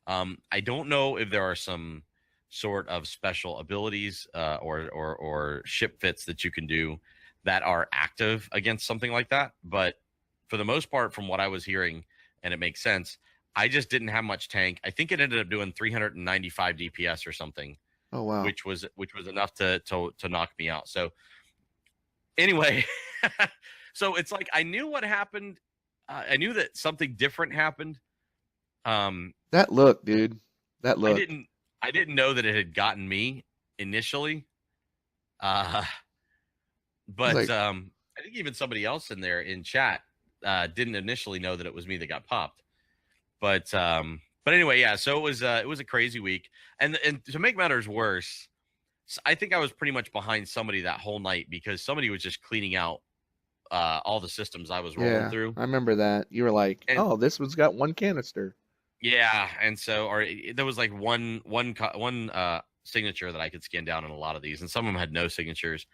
I don't know if there are some sort of special abilities or ship fits that you can do that are active against something like that. But for the most part, from what I was hearing, and it makes sense, I just didn't have much tank. I think it ended up doing 395 DPS or something. Oh wow! Which was enough to knock me out. So anyway, so it's like I knew what happened. I knew that something different happened. That look, dude. That look. I didn't know that it had gotten me initially. But I think even somebody else in there in chat didn't initially know that it was me that got popped. But anyway, yeah. So it was a crazy week, and to make matters worse, I think I was pretty much behind somebody that whole night because somebody was just cleaning out all the systems I was rolling through. I remember that. You were like, "Oh, this one's got one canister." Yeah, and so there was like one signature that I could scan down in a lot of these, and some of them had no signatures.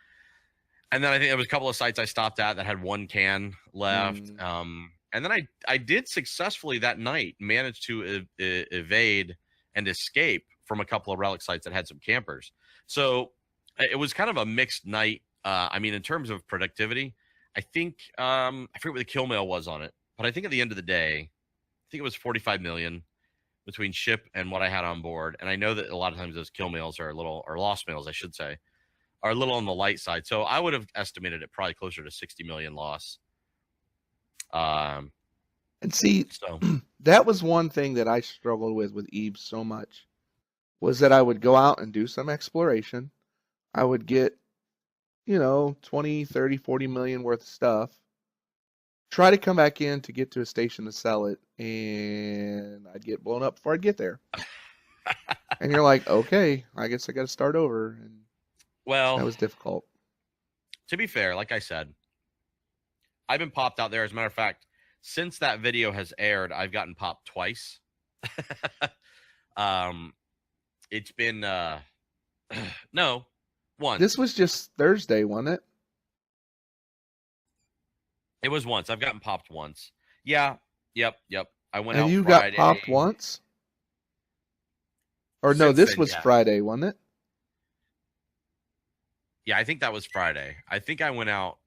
And then I think there was a couple of sites I stopped at that had one can left. And then I did successfully that night manage to evade and escape from a couple of relic sites that had some campers. So it was kind of a mixed night. I mean, in terms of productivity, I think I forget what the kill mail was on it, but I think at the end of the day, I think it was 45 million between ship and what I had on board. And I know that a lot of times those kill mails are or lost mails, I should say, are a little on the light side. So I would have estimated it probably closer to 60 million loss. And see, that was one thing that I struggled with Eve so much, was that I would go out and do some exploration. I would get, 20, 30, 40 million worth of stuff, try to come back in to get to a station to sell it, and I'd get blown up before I'd get there. And you're like, okay, I guess I got to start over. And that was difficult. To be fair, like I said, I've been popped out there. As a matter of fact, since that video has aired, I've gotten popped twice. It's been no, once. This was just Thursday, wasn't it? It was once. I've gotten popped once. Yeah. Yep. I went out And you Friday. got popped once? Or no, Since this then, was yeah. Friday, wasn't it? Yeah, I think that was Friday. I think I went out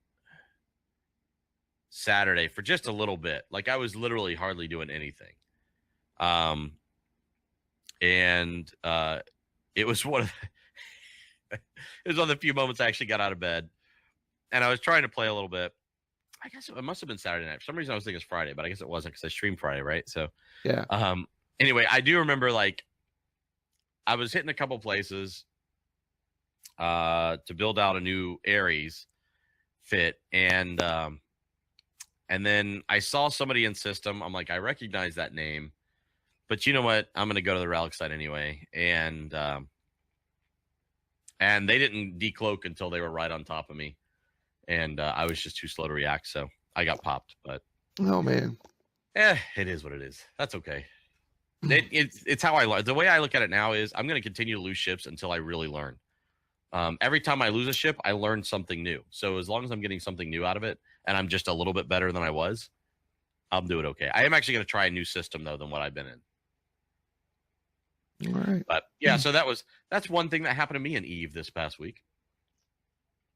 Saturday for just a little bit. Like I was literally hardly doing anything. And it was one of it was one of the few moments I actually got out of bed, and I was trying to play a little bit. I guess it must have been Saturday night. For some reason I was thinking it's Friday, but I guess it wasn't because I streamed Friday, right? So yeah. Anyway, I do remember like I was hitting a couple places to build out a new Ares fit, and then I saw somebody in system. I'm like, I recognize that name, but you know what? I'm gonna go to the relic site anyway, and they didn't decloak until they were right on top of me, and I was just too slow to react, so I got popped. But oh man, it is what it is. That's okay. It's how I learn. The way I look at it now is I'm going to continue to lose ships until I really learn. Every time I lose a ship, I learn something new. So as long as I'm getting something new out of it, and I'm just a little bit better than I was, I'll do it okay. I am actually going to try a new system though than what I've been in. All right. But yeah, so that's one thing that happened to me in Eve this past week.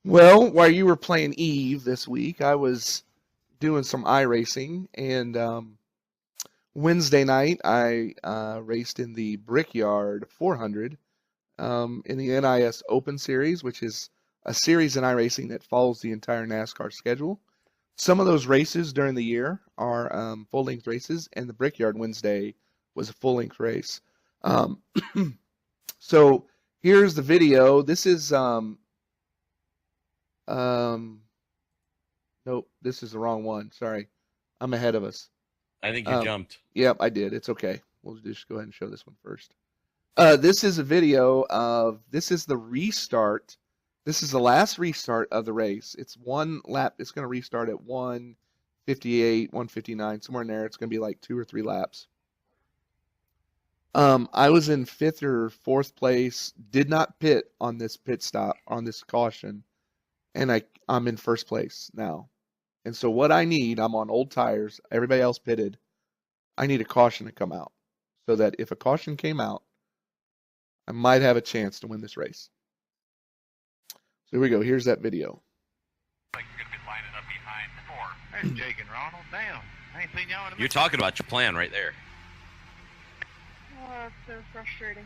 Well, while you were playing Eve this week, I was doing some iRacing, and Wednesday night I raced in the Brickyard 400 in the NIS Open Series, which is a series in iRacing that follows the entire NASCAR schedule. Some of those races during the year are full-length races, and the Brickyard Wednesday was a full-length race. So here's the video. This is nope, this is the wrong one. Sorry, I'm ahead of us. I think you jumped. Yep, I did. It's okay. We'll just go ahead and show this one first. This is a video of, this is the restart. This is the last restart of the race. It's one lap. It's going to restart at 1:58, 1:59, somewhere in there. It's going to be like 2 or 3 laps. I was in 5th or 4th place, did not pit on this pit stop, on this caution, and I'm in 1st place now. And so what I need, I'm on old tires, everybody else pitted, I need a caution to come out, so that if a caution came out, I might have a chance to win this race. So here we go, here's that video. Like you're gonna be lining up behind 4. There's Jake and Ronald. Damn, I ain't seen y'all in a minute. You're talking about your plan right there. Oh, it's so frustrating.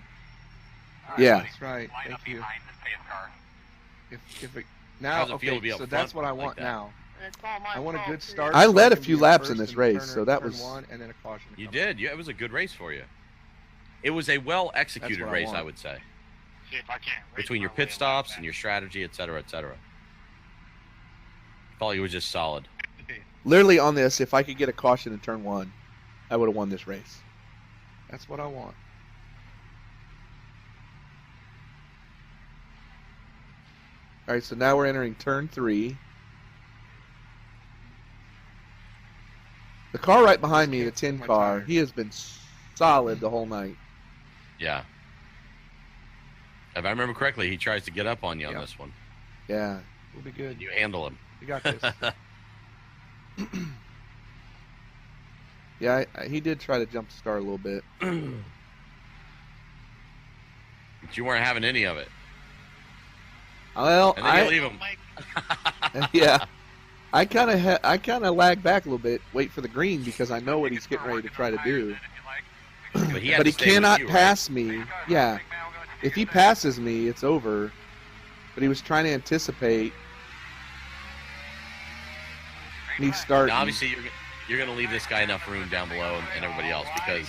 Yeah, that's right. Line up Thank you. behind the pace car. If it, now, How's it feel to okay, be up so front that's what I like want that? now. And it's all my I want a fault, good too. start. I so led a can few be laps in first this and race, turn so that turn was- one, and then a caution. You did. It was a good race for you. It was a well-executed That's what I race, want. I would say, See if I can't. race between your my pit way stops back. and your strategy, et cetera, et cetera. Felt like it was just solid. Literally on this, if I could get a caution in turn 1, I would have won this race. That's what I want. All right, so now we're entering turn 3. The car right behind me, the 10 car, he has been solid the whole night. Yeah. If I remember correctly, he tries to get up on you on Yeah. this one. Yeah, we'll be good. You handle him. We got this. Yeah, he did try to jump the start a little bit. But you weren't having any of it. Well, And then you leave him. yeah, I kind of lag back a little bit, wait for the green because I know what he's getting ready to try to do. But he, had But to he stay with cannot you, right? pass me. Yeah, if he passes me, it's over. But he was trying to anticipate me starting. Now, obviously, you're going to leave this guy enough room down below and everybody else because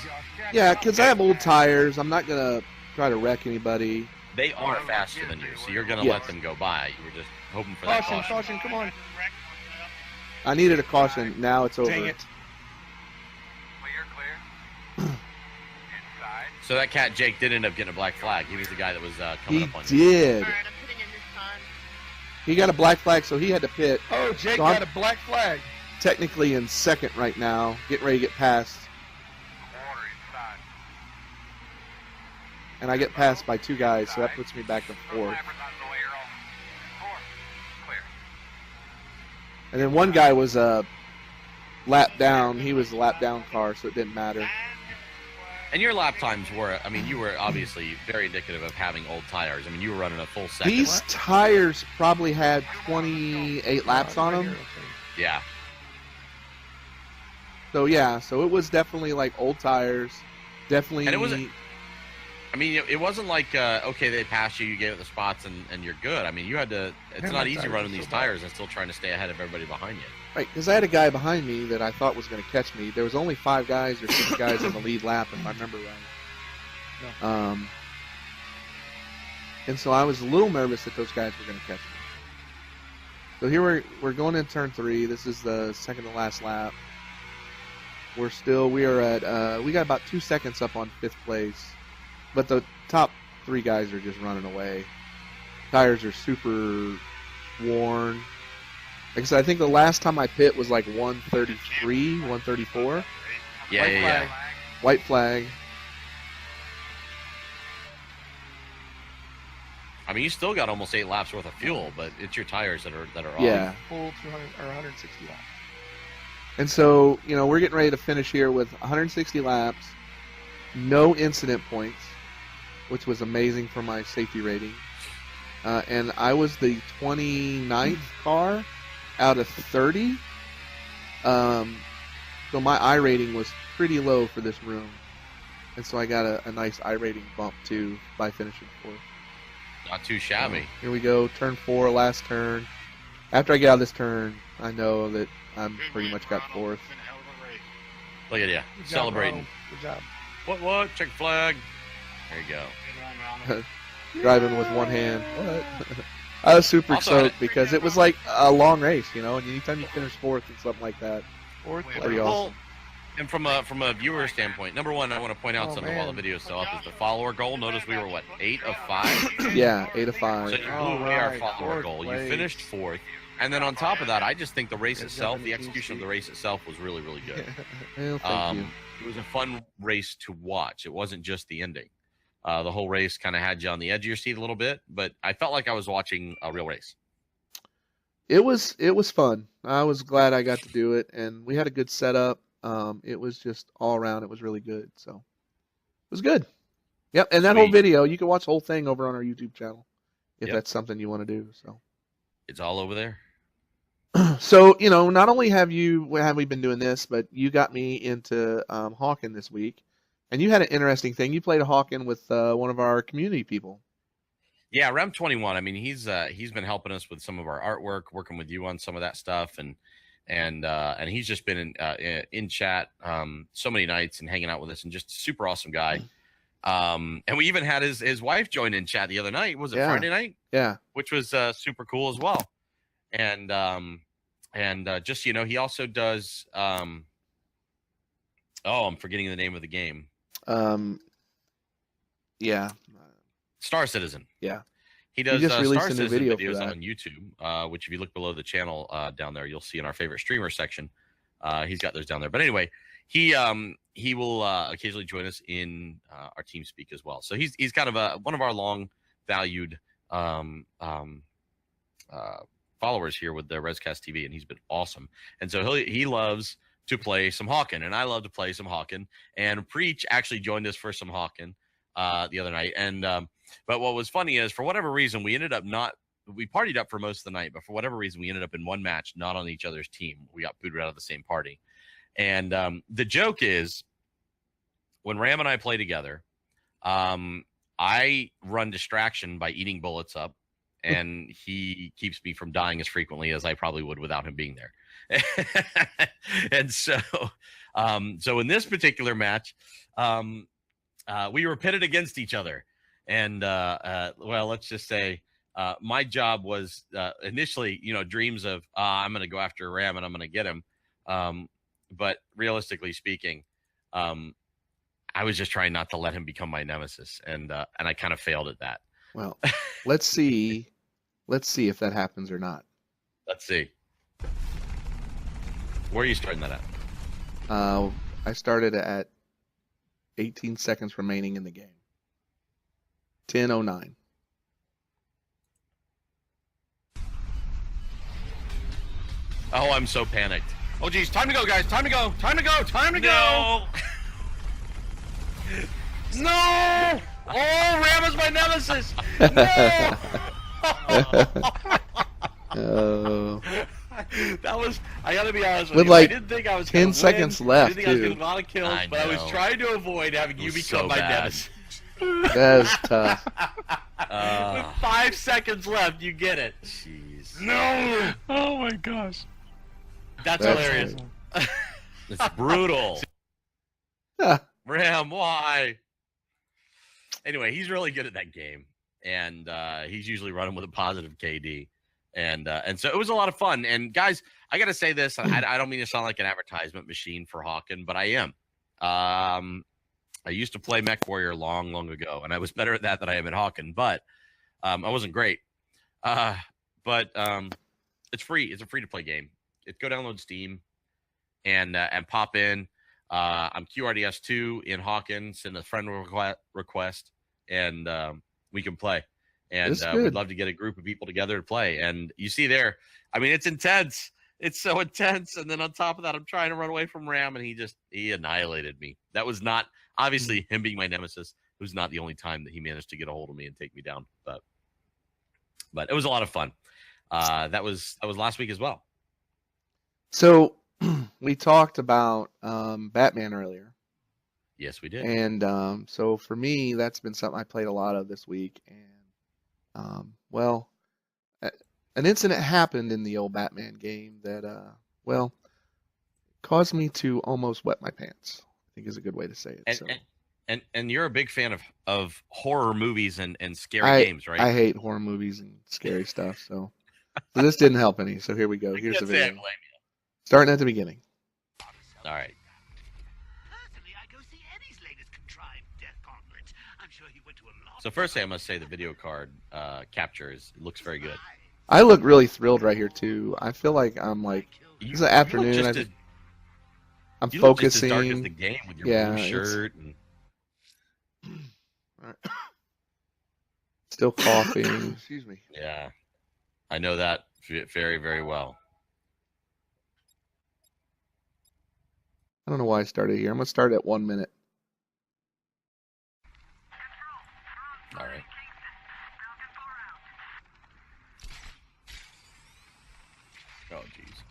Yeah, because I have old tires. I'm not gonna try to wreck anybody. they are faster than you, so you're going to Yes. let them go by. You were just hoping for that caution. Caution, come on. I needed a caution. Now it's over. Dang it. Clear, clear. Inside. So that cat Jake did end up getting a black flag. He was the guy that was coming He up on you. did. Alright, I'm putting in this time. He got a black flag, so he had to pit. Oh, Jake So I'm got a black flag. technically in 2nd right now, getting ready to get past. Order inside. And I get passed by 2 guys, so that puts me back to 4th. Lappers out of the way, Earl. 4. Clear. And then one guy was a lap down. He was a lap down car, so it didn't matter. And your lap times were, I mean, you were obviously very indicative of having old tires. I mean, you were running a full second. These tires probably had 28 laps on them. Yeah. So yeah, so it was definitely like old tires. Definitely. And it wasn't. I mean, it wasn't like okay, they passed you, you gave it the spots, and you're good. I mean, you had to. It's not easy running these tires and still trying to stay ahead of everybody behind you. Right, because I had a guy behind me that I thought was going to catch me. There was only 5 guys or 6 guys on the lead lap, if I remember right. And so I was a little nervous that those guys were going to catch me. So here we're going in turn 3. This is the second to last lap. We are at we got about 2 seconds up on 5th place, but the top 3 guys are just running away. Tires are super worn. Like I said, I think the last time I pit was like 133, 134. Yeah. White flag. I mean, you still got almost 8 laps worth of fuel, but it's your tires that are off. Yeah. Full 200 or 160 laps. And so, you know, we're getting ready to finish here with 160 laps, no incident points, which was amazing for my safety rating. And I was the 29th car out of 30. So my I rating was pretty low for this room. And so I got a nice I rating bump, too, by finishing 4th. Not too shabby. Here we go, turn 4, last turn. After I get out of this turn, I know that I'm pretty much got 4th. Look at you, celebrating. Good job. What? Check flag. There you go. Driving with one hand. What? I was super stoked because it was like a long race, you know, and anytime you finish 4th and something like that, pretty awesome. And from a viewer standpoint, number one, I want to point out something while the video is still up is the follower goal. Notice we were, what, 8 of 5? Yeah, 8 of 5. So you blew away our follower goal. You finished 4th. And then on top of that, I just think the race itself, the execution of the race itself was really, really good. Well, thank you. It was a fun race to watch. It wasn't just the ending. The whole race kind of had you on the edge of your seat a little bit, but I felt like I was watching a real race. It was fun. I was glad I got to do it, and we had a good setup. It was just all around. It was really good. So it was good. Yep. And that whole video, you can watch the whole thing over on our YouTube channel if that's something you want to do. So it's all over there. So, you know, not only have we been doing this, but you got me into Hawken this week, and you had an interesting thing. You played a Hawken with one of our community people. Yeah, Rem 21. I mean, he's been helping us with some of our artwork, working with you on some of that stuff, and he's just been in chat so many nights and hanging out with us, and just a super awesome guy. And we even had his wife join in chat the other night. Was it Friday night? Yeah, which was super cool as well. And just, you know, he also does I'm forgetting the name of the game. Yeah, Star Citizen. Yeah, he does just released Star a new Citizen video videos for that on YouTube, which if you look below the channel down there, you'll see in our favorite streamer section. He's got those down there. But anyway, he will occasionally join us in our team speak as well. So he's kind of one of our long valued followers here with the RezcastTV, TV, and he's been awesome. And so he loves to play some Hawken, and I love to play some Hawken. And Preach actually joined us for some Hawken the other night. And but what was funny is, for whatever reason, we partied up for most of the night, but for whatever reason, we ended up in one match, not on each other's team. We got booted out of the same party. And the joke is, when Ram and I play together, I run distraction by eating bullets up, and he keeps me from dying as frequently as I probably would without him being there. And so in this particular match, we were pitted against each other. And, well, let's just say my job was initially, you know, dreams of, I'm going to go after Ram and I'm going to get him. But realistically speaking, I was just trying not to let him become my nemesis. And I kind of failed at that. Well, let's see if that happens or not. Let's see. Where are you starting that at? I started at 18 seconds remaining in the game. 10:09. Oh, I'm so panicked. Oh, geez. Time to go, guys. Time to go. Time to go. Time to go. No! Oh, Ram is my nemesis! No! That was, I gotta be honest with you. like I didn't think I was 10 gonna seconds win. left, I didn't think I was too. getting a lot of kills, but I was trying to avoid having you become so my bad. nemesis. That is tough. With 5 seconds left, you get it. Jeez. No! Oh my gosh. That's That's hilarious. It's brutal. Ram, why? Anyway, he's really good at that game, and he's usually running with a positive KD, and so it was a lot of fun. And guys, I got to say this: I don't mean to sound like an advertisement machine for Hawken, but I am. I used to play Mech Warrior long ago, and I was better at that than I am at Hawken, but I wasn't great. But it's free. It's a free to play game. Go download Steam and pop in. I'm QRDS2 in Hawken. Send a friend request, and we can play. And we'd love to get a group of people together to play. And you see there, I mean, it's intense. It's so intense. And then on top of that, I'm trying to run away from Ram, and he annihilated me. That was not, obviously, him being my nemesis. It was not the only time that he managed to get a hold of me and take me down. But it was a lot of fun. That was last week as well. So we talked about Batman earlier. Yes, we did. And so for me, that's been something I played a lot of this week. And well, an incident happened in the old Batman game that caused me to almost wet my pants, I think is a good way to say it. And you're a big fan of horror movies and scary games, right? I hate horror movies and scary stuff. So this didn't help any. So here we go. Here's the video. Starting at the beginning. All right. So firstly, I must say the video card capture looks very good. I look really thrilled right here too. I feel like I'm like it's an afternoon. I'm you focusing. Look just as dark as the game with your blue shirt. And... Still coughing. Excuse me. Yeah, I know that very, very well. I don't know why I started here. I'm gonna start at 1 minute. All right. Oh, jeez.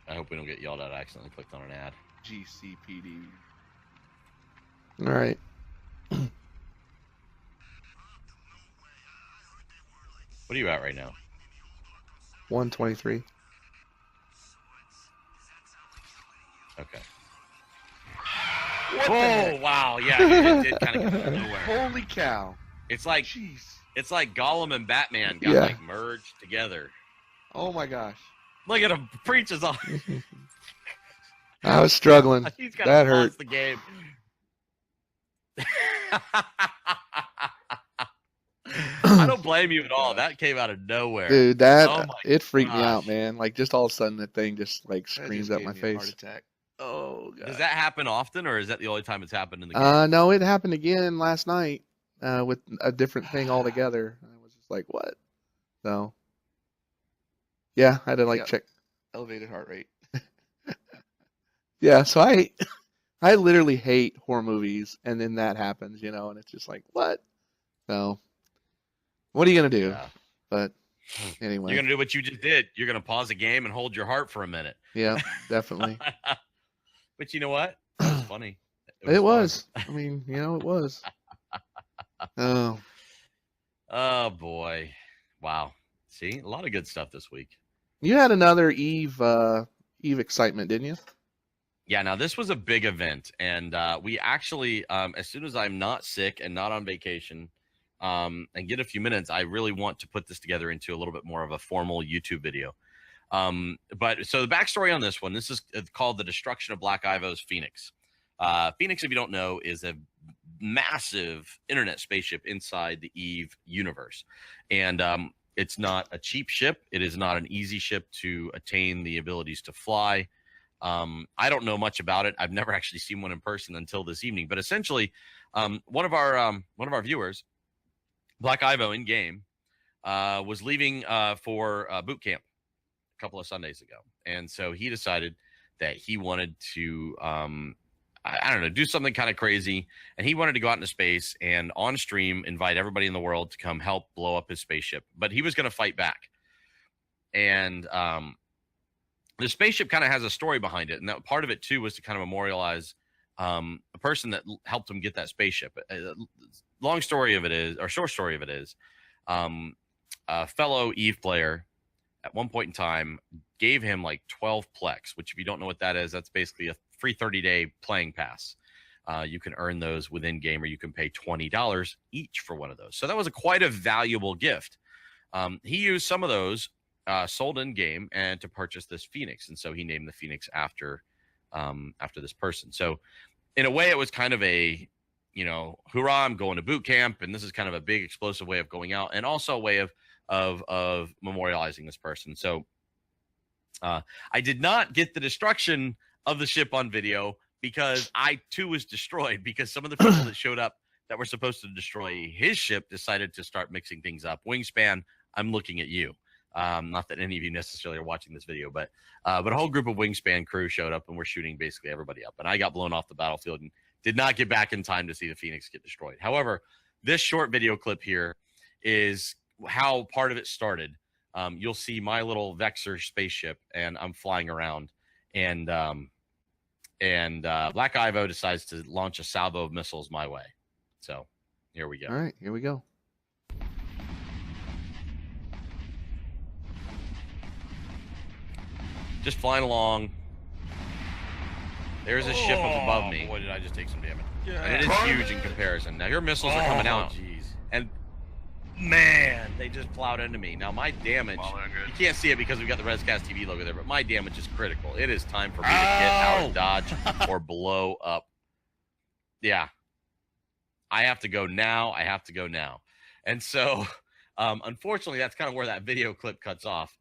I hope we don't get yelled at. I accidentally clicked on an ad. GCPD. All right. What are you at right now? 123. Okay. What the oh heck? Wow! Yeah, it did kind of get out of nowhere. Holy cow! It's like jeez. It's like Gollum and Batman got like merged together. Oh my gosh! Look at him, preaches on. I was struggling. He's got that to hurt. pause the game. I don't blame you at all. That came out of nowhere, dude. That oh it freaked me out, man. Like just all of a sudden, that thing just like screams at my face. Heart attack. Oh god. Does that happen often, or is that the only time it's happened in the game? No, it happened again last night with a different thing altogether. I was just like, what? So, yeah, I had to like check Elevated heart rate. Yeah, so I literally hate horror movies, and then that happens, you know, and it's just like, what? So, what are you gonna do? Yeah. But anyway, You're gonna do what you just did. You're gonna pause the game and hold your heart for a minute. yeah, definitely. But you know what? It was funny. It was. I mean, you know, it was. Oh. Oh boy! Wow. See, a lot of good stuff this week. You had another Eve excitement, didn't you? Yeah. Now this was a big event, and we actually, as soon as I'm not sick and not on vacation, and get a few minutes, I really want to put this together into a little bit more of a formal YouTube video. But so the backstory on this one, this is called The Destruction of Black Ivo's Phoenix. Phoenix, if you don't know, is a massive internet spaceship inside the Eve universe. And it's not a cheap ship. It is not an easy ship to attain the abilities to fly. I don't know much about it. I've never actually seen one in person until this evening. But essentially, one of our viewers, Black Ivo in game, was leaving for boot camp a couple of Sundays ago, and so he decided that he wanted to I don't know, do something kind of crazy. And he wanted to go out into space and on stream invite everybody in the world to come help blow up his spaceship. But he was going to fight back. And the spaceship kind of has a story behind it. And that part of it, too, was to kind of memorialize a person that helped him get that spaceship. Long story of it is, or short story of it is, a fellow EVE player at one point in time gave him like 12 Plex, which if you don't know what that is, that's basically a free 30-day playing pass. You can earn those within game, or you can pay $20 each for one of those. So that was quite a valuable gift. He used some of those sold in game and to purchase this Phoenix. And so he named the Phoenix after this person. So in a way, it was kind of a, you know, hoorah, I'm going to boot camp. And this is kind of a big explosive way of going out, and also a way of memorializing this person. So I did not get the destruction of the ship on video, because I too was destroyed, because some of the people that showed up that were supposed to destroy his ship decided to start mixing things up. Wingspan, I'm looking at you. Not that any of you necessarily are watching this video, but a whole group of Wingspan crew showed up and were shooting basically everybody up. And I got blown off the battlefield and did not get back in time to see the Phoenix get destroyed. However, this short video clip here is how part of it started. You'll see my little Vexor spaceship, and I'm flying around, and Black Ivo decides to launch a salvo of missiles my way. So here we go. All right, here we go. Just flying along. There's a ship up above me. Boy, did I just take some damage. Yeah. And it is huge in comparison. Now, your missiles are coming out. Jeez. And, man, they just plowed into me. Now, my damage, you can't see it because we've got the RezcastTV logo there, but my damage is critical. It is time for me to get out of dodge or blow up. Yeah. I have to go now. I have to go now. And so, unfortunately, that's kind of where that video clip cuts off.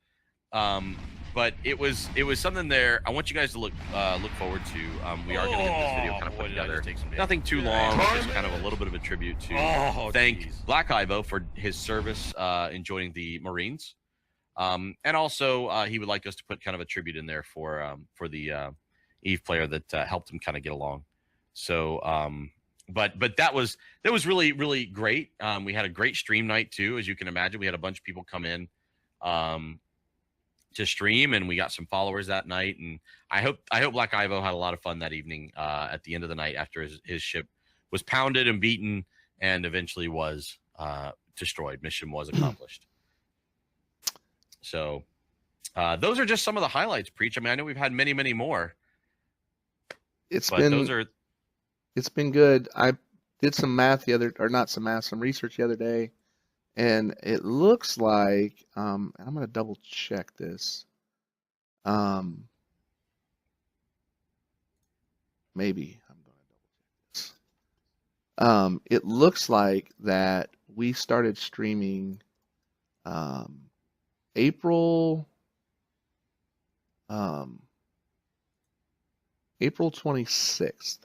But it was something there. I want you guys to look forward to. We are going to get this video kind of put together. Nothing too long, just kind of a little bit of a tribute to thank Black Ivo for his service in joining the Marines, and also he would like us to put kind of a tribute in there for the EVE player that helped him kind of get along. So, but that was really, really great. We had a great stream night too, as you can imagine. We had a bunch of people come in to stream, and we got some followers that night. And I hope Black Ivo had a lot of fun that evening at the end of the night after his ship was pounded and beaten and eventually was destroyed. Mission was accomplished. So those are just some of the highlights, Preach. I mean, I know we've had many, many more. It's been good. I did some some research the other day. And it looks like, and I'm going to double check this. Maybe I'm going to double check this. It looks like that we started streaming April 26th.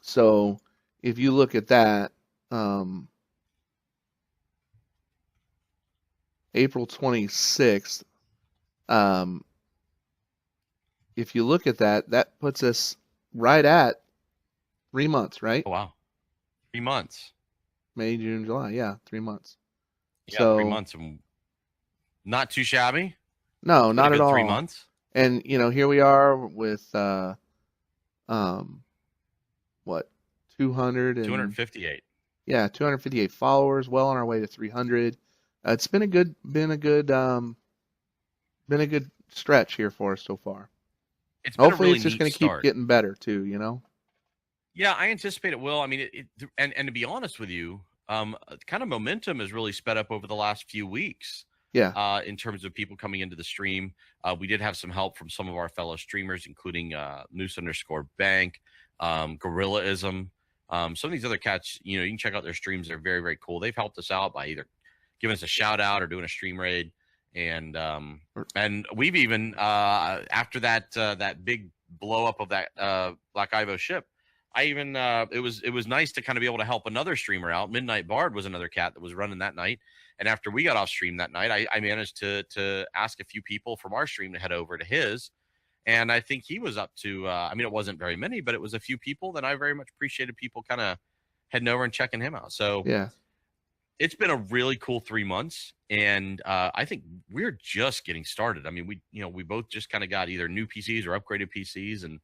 So if you look at that, April 26th, if you look at that, that puts us right at 3 months, right? Oh, wow. 3 months. May, June, July. Yeah, 3 months. Yeah, so, 3 months. Not too shabby. No, not at all. 3 months. And, you know, here we are with, what? 258. Yeah, 258 followers, well on our way to 300. It's been a good stretch here for us so far. Hopefully it's just going to keep getting better too, you know. Yeah, I anticipate it will. I mean, and to be honest with you, kind of momentum has really sped up over the last few weeks. Yeah. In terms of people coming into the stream, we did have some help from some of our fellow streamers, including Moose_Bank, Gorillaism. Some of these other cats, you know, you can check out their streams. They're very, very cool. They've helped us out by either giving us a shout out or doing a stream raid. And we've even, after that big blow up of that Black Ivo ship, it was nice to kind of be able to help another streamer out. Midnight Bard was another cat that was running that night. And after we got off stream that night, I managed to ask a few people from our stream to head over to his And I think he was up to, I mean, it wasn't very many, but it was a few people that I very much appreciated people kind of heading over and checking him out. So yeah, it's been a really cool 3 months. And I think we're just getting started. I mean, we both just kind of got either new PCs or upgraded PCs, and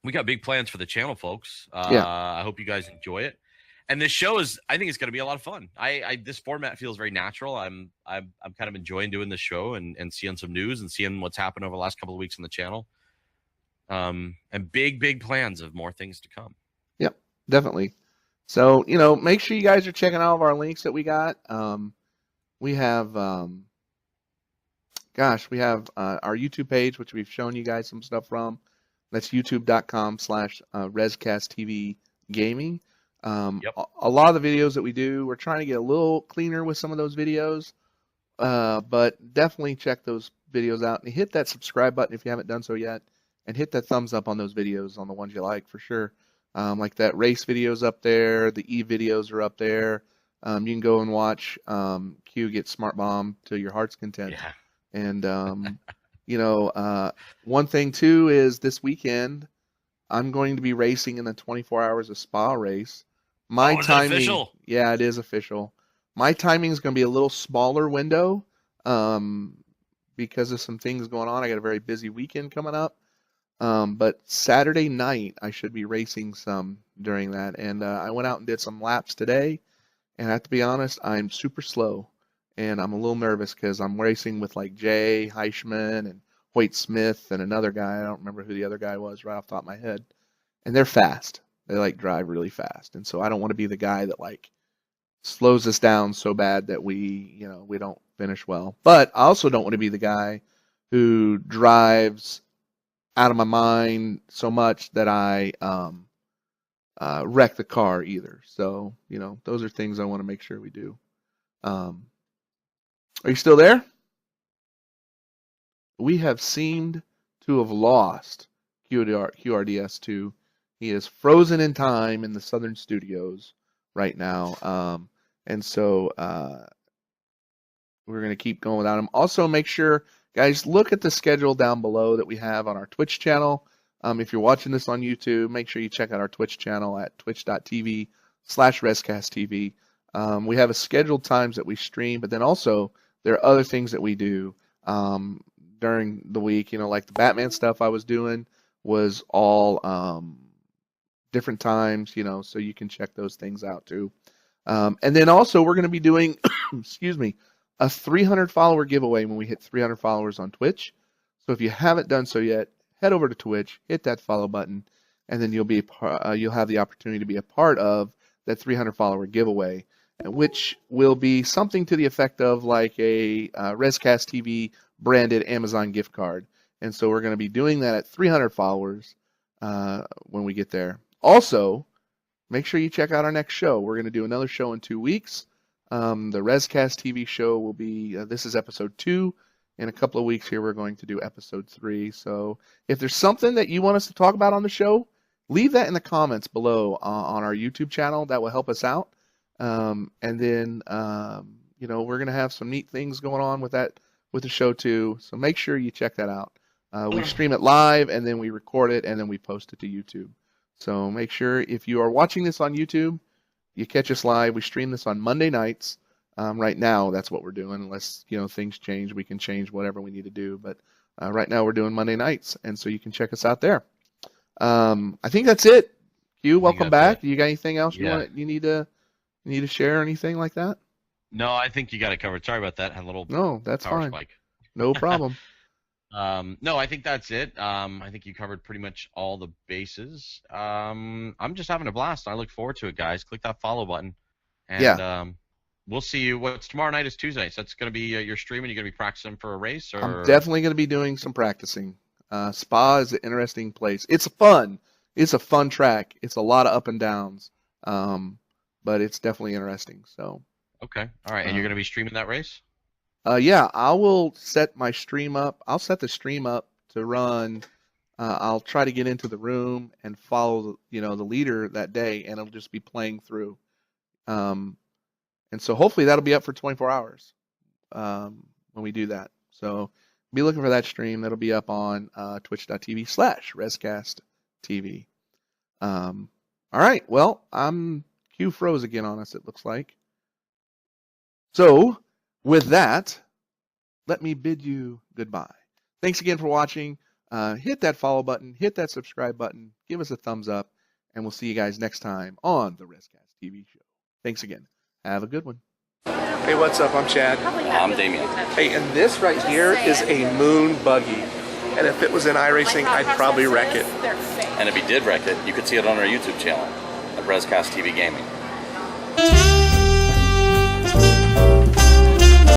we got big plans for the channel, folks. I hope you guys enjoy it. And this show I think it's going to be a lot of fun. This format feels very natural. I'm kind of enjoying doing this show and seeing some news and seeing what's happened over the last couple of weeks on the channel. And big plans of more things to come. Yep, definitely. So, make sure you guys are checking all of our links that we got. We have, our YouTube page, which we've shown you guys some stuff from. That's youtube.com/RezcastTV Gaming. A lot of the videos that we do, we're trying to get a little cleaner with some of those videos, but definitely check those videos out and hit that subscribe button if you haven't done so yet, and hit that thumbs up on those videos, on the ones you like for sure. Like that race videos up there, the E videos are up there. You can go and watch Q get smart bomb to your heart's content. Yeah. And one thing too is this weekend I'm going to be racing in the 24 hours of Spa race. My timing, is it official? Yeah, it is official. My timing is going to be a little smaller window because of some things going on. I got a very busy weekend coming up. But Saturday night I should be racing some during that. And I went out and did some laps today. And I have to be honest, I'm super slow. And I'm a little nervous because I'm racing with like Jay Heischman and Hoyt Smith and another guy. I don't remember who the other guy was right off the top of my head. And they're fast. They like drive really fast. And so I don't want to be the guy that like slows us down so bad that we don't finish well. But I also don't want to be the guy who drives out of my mind so much that I wreck the car either. So, those are things I want to make sure we do. Are you still there? We have seemed to have lost QRDS2. He is frozen in time in the Southern Studios right now. And so we're going to keep going without him. Also, make sure, guys, look at the schedule down below that we have on our Twitch channel. If you're watching this on YouTube, make sure you check out our Twitch channel at twitch.tv/RezcastTV. We have a scheduled times that we stream, but then also there are other things that we do during the week. Like the Batman stuff I was doing was all different times, so you can check those things out too. And then also we're going to be doing, excuse me, a 300 follower giveaway when we hit 300 followers on Twitch. So if you haven't done so yet, head over to Twitch, hit that follow button, and then you'll have the opportunity to be a part of that 300 follower giveaway, which will be something to the effect of like a RezCast TV branded Amazon gift card. And so we're going to be doing that at 300 followers when we get there. Also, make sure you check out our next show. We're going to do another show in 2 weeks. The RezCast TV show will be, this is episode 2. In a couple of weeks here, we're going to do episode 3. So if there's something that you want us to talk about on the show, leave that in the comments below on our YouTube channel. That will help us out. And then, we're going to have some neat things going on with the show too. So make sure you check that out. We stream it live and then we record it and then we post it to YouTube. So make sure if you are watching this on YouTube, you catch us live. We stream this on Monday nights. Right now, that's what we're doing. Unless, things change, we can change whatever we need to do. But right now we're doing Monday nights. And so you can check us out there. I think that's it. Q, welcome back. Do you got anything else you need to share or anything like that? No, I think you got it covered. Sorry about that. Had a little that's power fine. spike. No problem. No, I think that's it. I think you covered pretty much all the bases. I'm just having a blast. I look forward to it, guys. Click that follow button. And we'll see you. What's tomorrow night is Tuesday. So that's going to be your stream, and you're going to be practicing for a race? Or? I'm definitely going to be doing some practicing. Spa is an interesting place. It's fun. It's a fun track. It's a lot of up and downs. But it's definitely interesting. So. Okay. All right. And you're going to be streaming that race? Yeah, I will set my stream up. I'll set the stream up to run. I'll try to get into the room and follow, the leader that day, and it'll just be playing through. And so hopefully that'll be up for 24 hours when we do that. So be looking for that stream. That'll be up on twitch.tv/RezcastTV. All right. Well, Q froze again on us, it looks like. So, with that, let me bid you goodbye. Thanks again for watching. Hit that follow button, hit that subscribe button, give us a thumbs up, and we'll see you guys next time on the RezCast TV show. Thanks again. Have a good one. Hey, what's up? I'm Chad. I'm Damien. Hey, and this right here is a moon buggy. And if it was in iRacing, I'd probably wreck it. And if he did wreck it, you could see it on our YouTube channel at RezcastTV Gaming.